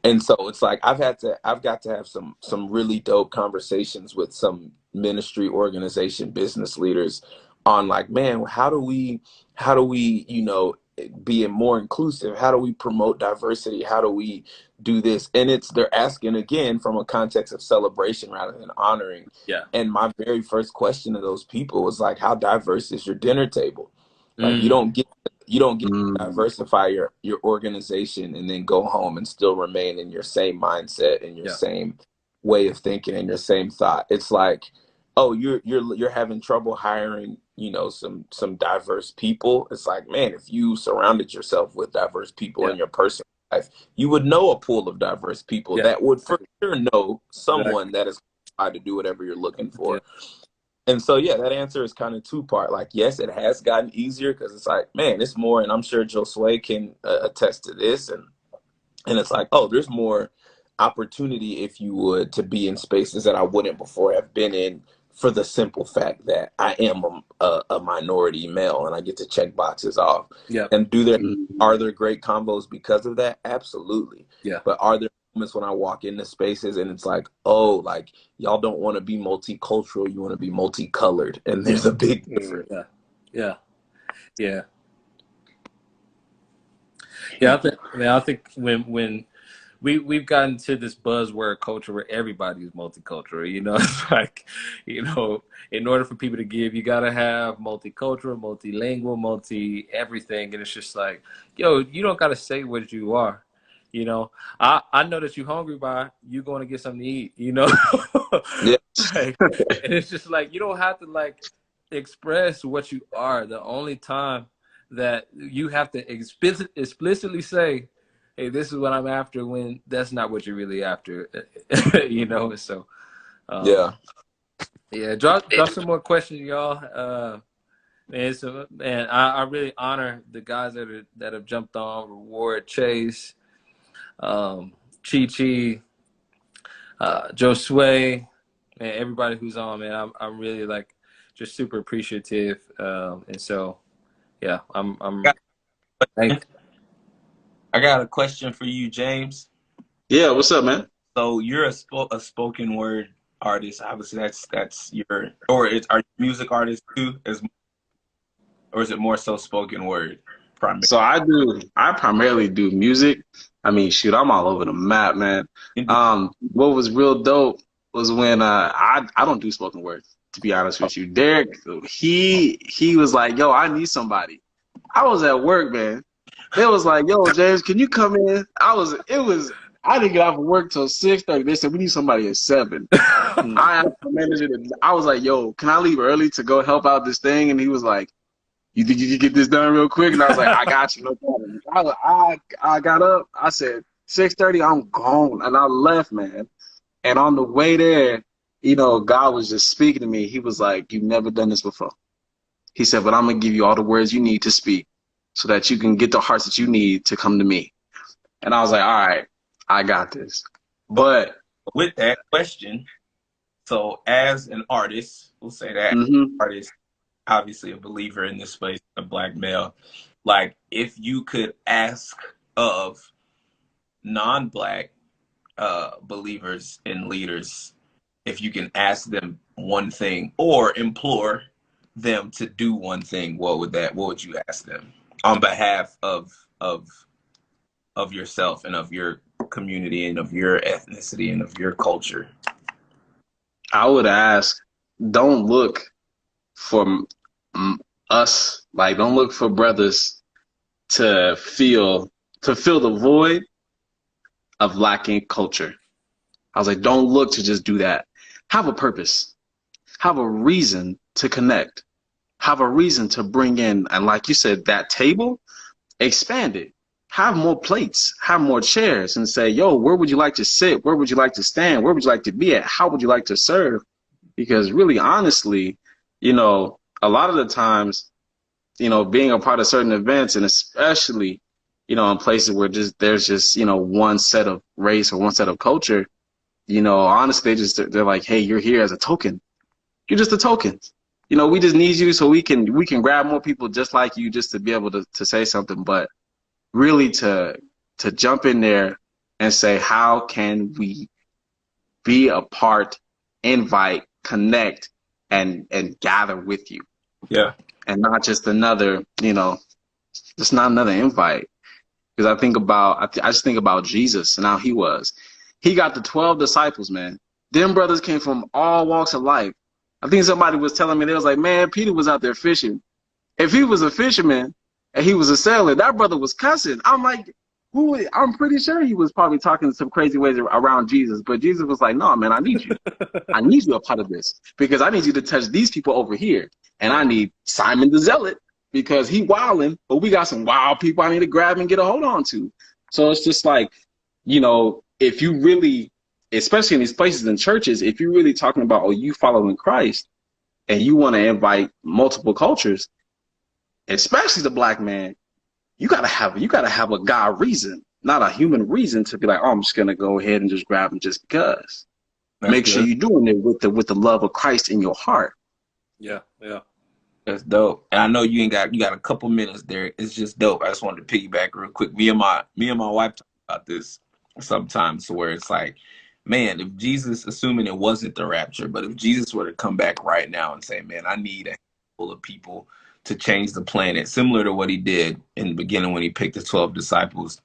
And so it's like I've got to have some really dope conversations with some ministry, organization, business leaders on like, man, how do we, you know, be more inclusive? How do we promote diversity? How do we do this? And they're asking again from a context of celebration rather than honoring. Yeah. And my very first question to those people was like, how diverse is your dinner table? Like you don't get to diversify your organization and then go home and still remain in your same mindset and your same way of thinking and your same thought. It's like, oh, you're having trouble hiring, you know, some diverse people. It's like, man, if you surrounded yourself with diverse people in your personal life, you would know a pool of diverse people that would for sure know someone that is qualified to do whatever you're looking for. Yeah. And so, that answer is kind of two-part. Like, yes, it has gotten easier because it's like, man, it's more, and I'm sure Josue can attest to this. And it's like, oh, there's more opportunity, if you would, to be in spaces that I wouldn't before have been in for the simple fact that I am a minority male and I get to check boxes off. Yeah. And are there great combos because of that? Absolutely. Yeah. But are there moments when I walk into spaces and it's like, oh, like y'all don't want to be multicultural, you want to be multicolored, and there's a big difference. Yeah. I think when we've gotten to this buzzword culture where everybody's multicultural, you know, it's like, you know, in order for people to give, you got to have multicultural, multilingual, multi-everything. And it's just like, yo, you don't got to say what you are. You know, I know that you're hungry by you going to get something to eat, you know? And it's just like, you don't have to like express what you are. The only time that you have to explicitly say, hey, this is what I'm after, when that's not what you're really after, you know? So, drop some more questions, y'all. And I really honor the guys that have jumped on. Reward, Chase, Chi, Josue, and everybody who's on, man. I'm really like just super appreciative. And so, I'm thank you. I got a question for you, James. Yeah, what's up, man? So you're a spoken word artist. Obviously, that's your, are you a music artist too, or is it more so spoken word? Primarily? So I primarily do music. I mean, shoot, I'm all over the map, man. What was real dope was when I don't do spoken word, to be honest with you. Derek, he was like, yo, I need somebody. I was at work, man. It was like, yo, James, can you come in? I didn't get off of work till 6:30. They said we need somebody at 7. I asked the manager. I was like, yo, can I leave early to go help out this thing? And he was like, you think you can get this done real quick? And I was like, I got you, no problem. I got up. I said 6:30, I'm gone, and I left, man. And on the way there, you know, God was just speaking to me. He was like, you've never done this before. He said, but I'm gonna give you all the words you need to speak, so that you can get the hearts that you need to come to me. And I was like, all right, I got this. But with that question, so as an artist, we'll say that artist, obviously a believer in this space, a Black male, like if you could ask of non-Black believers and leaders, if you can ask them one thing or implore them to do one thing, what would you ask them on behalf of yourself and of your community and of your ethnicity and of your culture? I would ask, don't look for us, like don't look for brothers to fill the void of lacking culture. I was like, don't look to just do that. Have a purpose. Have a reason to connect. Have a reason to bring in, and like you said, that table, expand it. Have more plates, have more chairs, and say, yo, where would you like to sit? Where would you like to stand? Where would you like to be at? How would you like to serve? Because really, honestly, you know, a lot of the times, you know, being a part of certain events, and especially, you know, in places where there's just, you know, one set of race or one set of culture, you know, honestly, they're like, hey, you're here as a token. You're just a token. You know, we just need you so we can grab more people just like you just to be able to say something. But really to jump in there and say, how can we be a part, invite, connect, and gather with you? Yeah. And not just another, you know, just not another invite. Because I just think about Jesus and how he got the 12 disciples, man. Them brothers came from all walks of life. I think somebody was telling me, they was like, man, Peter was out there fishing. If he was a fisherman and he was a sailor, that brother was cussing. I'm like, I'm pretty sure he was probably talking some crazy ways around Jesus. But Jesus was like, no, man, I need you. I need you a part of this because I need you to touch these people over here. And I need Simon the Zealot because he wilding, but we got some wild people I need to grab and get a hold on to. So it's just like, you know, if you really, especially in these places and churches, if you're really talking about, oh, you following Christ and you want to invite multiple cultures, especially the black man, you gotta have a God reason, not a human reason to be like, oh, I'm just gonna go ahead and just grab him just because. Make sure you're doing it with the love of Christ in your heart. Yeah. That's dope. And I know you got a couple minutes there. It's just dope. I just wanted to piggyback real quick. Me and my wife talk about this sometimes where it's like, man, if Jesus, assuming it wasn't the rapture, but if Jesus were to come back right now and say, man, I need a handful of people to change the planet, similar to what he did in the beginning when he picked the 12 disciples.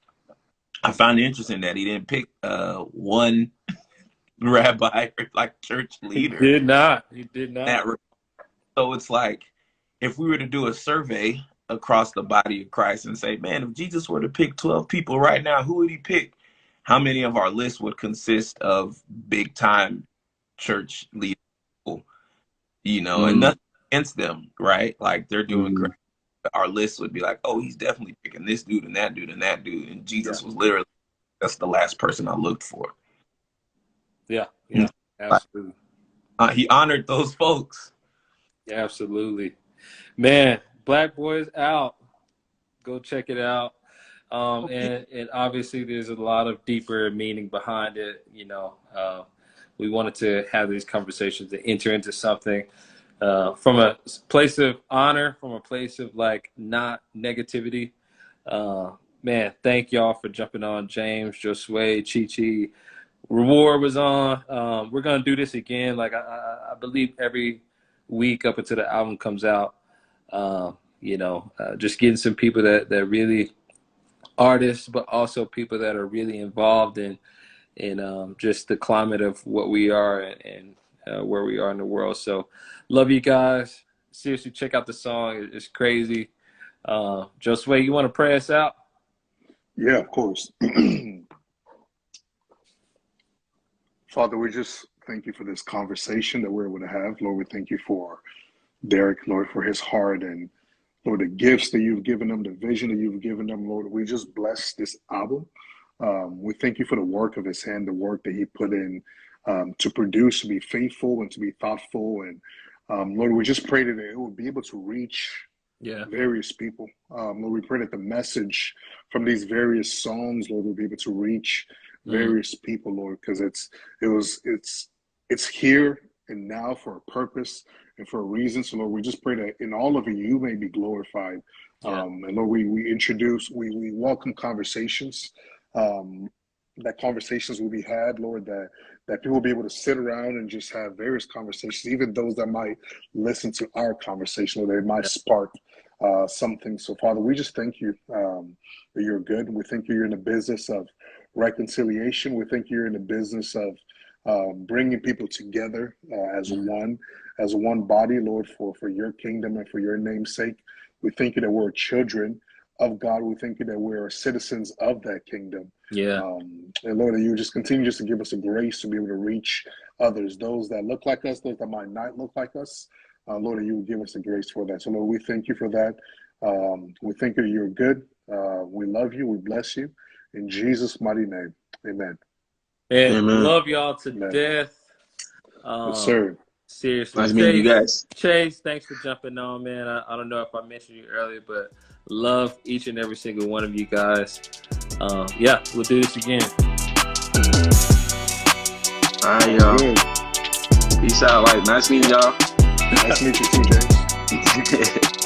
I found it interesting that he didn't pick one rabbi or like church leader. He did not. So it's like, if we were to do a survey across the body of Christ and say, man, if Jesus were to pick 12 people right now, who would he pick? How many of our list would consist of big time church leaders? You know, and nothing against them, right? Like they're doing great. Our list would be like, oh, he's definitely picking this dude and that dude and that dude. And Jesus was literally, that's the last person I looked for. Yeah, absolutely. He honored those folks. Yeah, absolutely. Man, Black Boys Out. Go check it out. And obviously there's a lot of deeper meaning behind it. You know, we wanted to have these conversations to enter into something from a place of honor, from a place of like not negativity. Man, thank y'all for jumping on. James, Josue, Chi-Chi, Reward was on. We're going to do this again. Like I believe every week up until the album comes out. You know, just getting some people that really artists, but also people that are really involved in just the climate of what we are and where we are in the world. So love you guys. Seriously, check out the song. It's crazy. Josue, you want to pray us out? Yeah, of course. Father, we just thank you for this conversation that we're able to have. Lord, we thank you for Derek, Lord, for his heart and Lord, the gifts that you've given them, the vision that you've given them, Lord, we just bless this album. We thank you for the work of his hand, the work that he put in to produce, to be faithful and to be thoughtful. And Lord, we just pray that it will be able to reach various people. Lord, we pray that the message from these various songs, Lord, will be able to reach various people, Lord, because it's here and now for a purpose and for a reason. So Lord, we just pray that in all of it, you may be glorified. And Lord, we welcome conversations, that conversations will be had, Lord, that people will be able to sit around and just have various conversations, even those that might listen to our conversation, or they might spark something. So Father, we just thank you that you're good. We think you're in the business of reconciliation. We think you're in the business of bringing people together as one body, Lord, for your kingdom and for your name's sake. We thank you that we're children of God. We thank you that we're citizens of that kingdom. And Lord, that you just continue just to give us a grace to be able to reach others, those that look like us, those that might not look like us. Lord, that you will give us a grace for that. So Lord, we thank you for that. We think that you're good. We love you. We bless you. In Jesus' mighty name, amen. And love y'all to death. Yes, sir. Seriously. Nice meeting you guys. Chase, thanks for jumping on, man. I don't know if I mentioned you earlier, but love each and every single one of you guys. Yeah, we'll do this again. All right, y'all. Peace out. Like, nice meeting y'all. Nice to meet you too, James.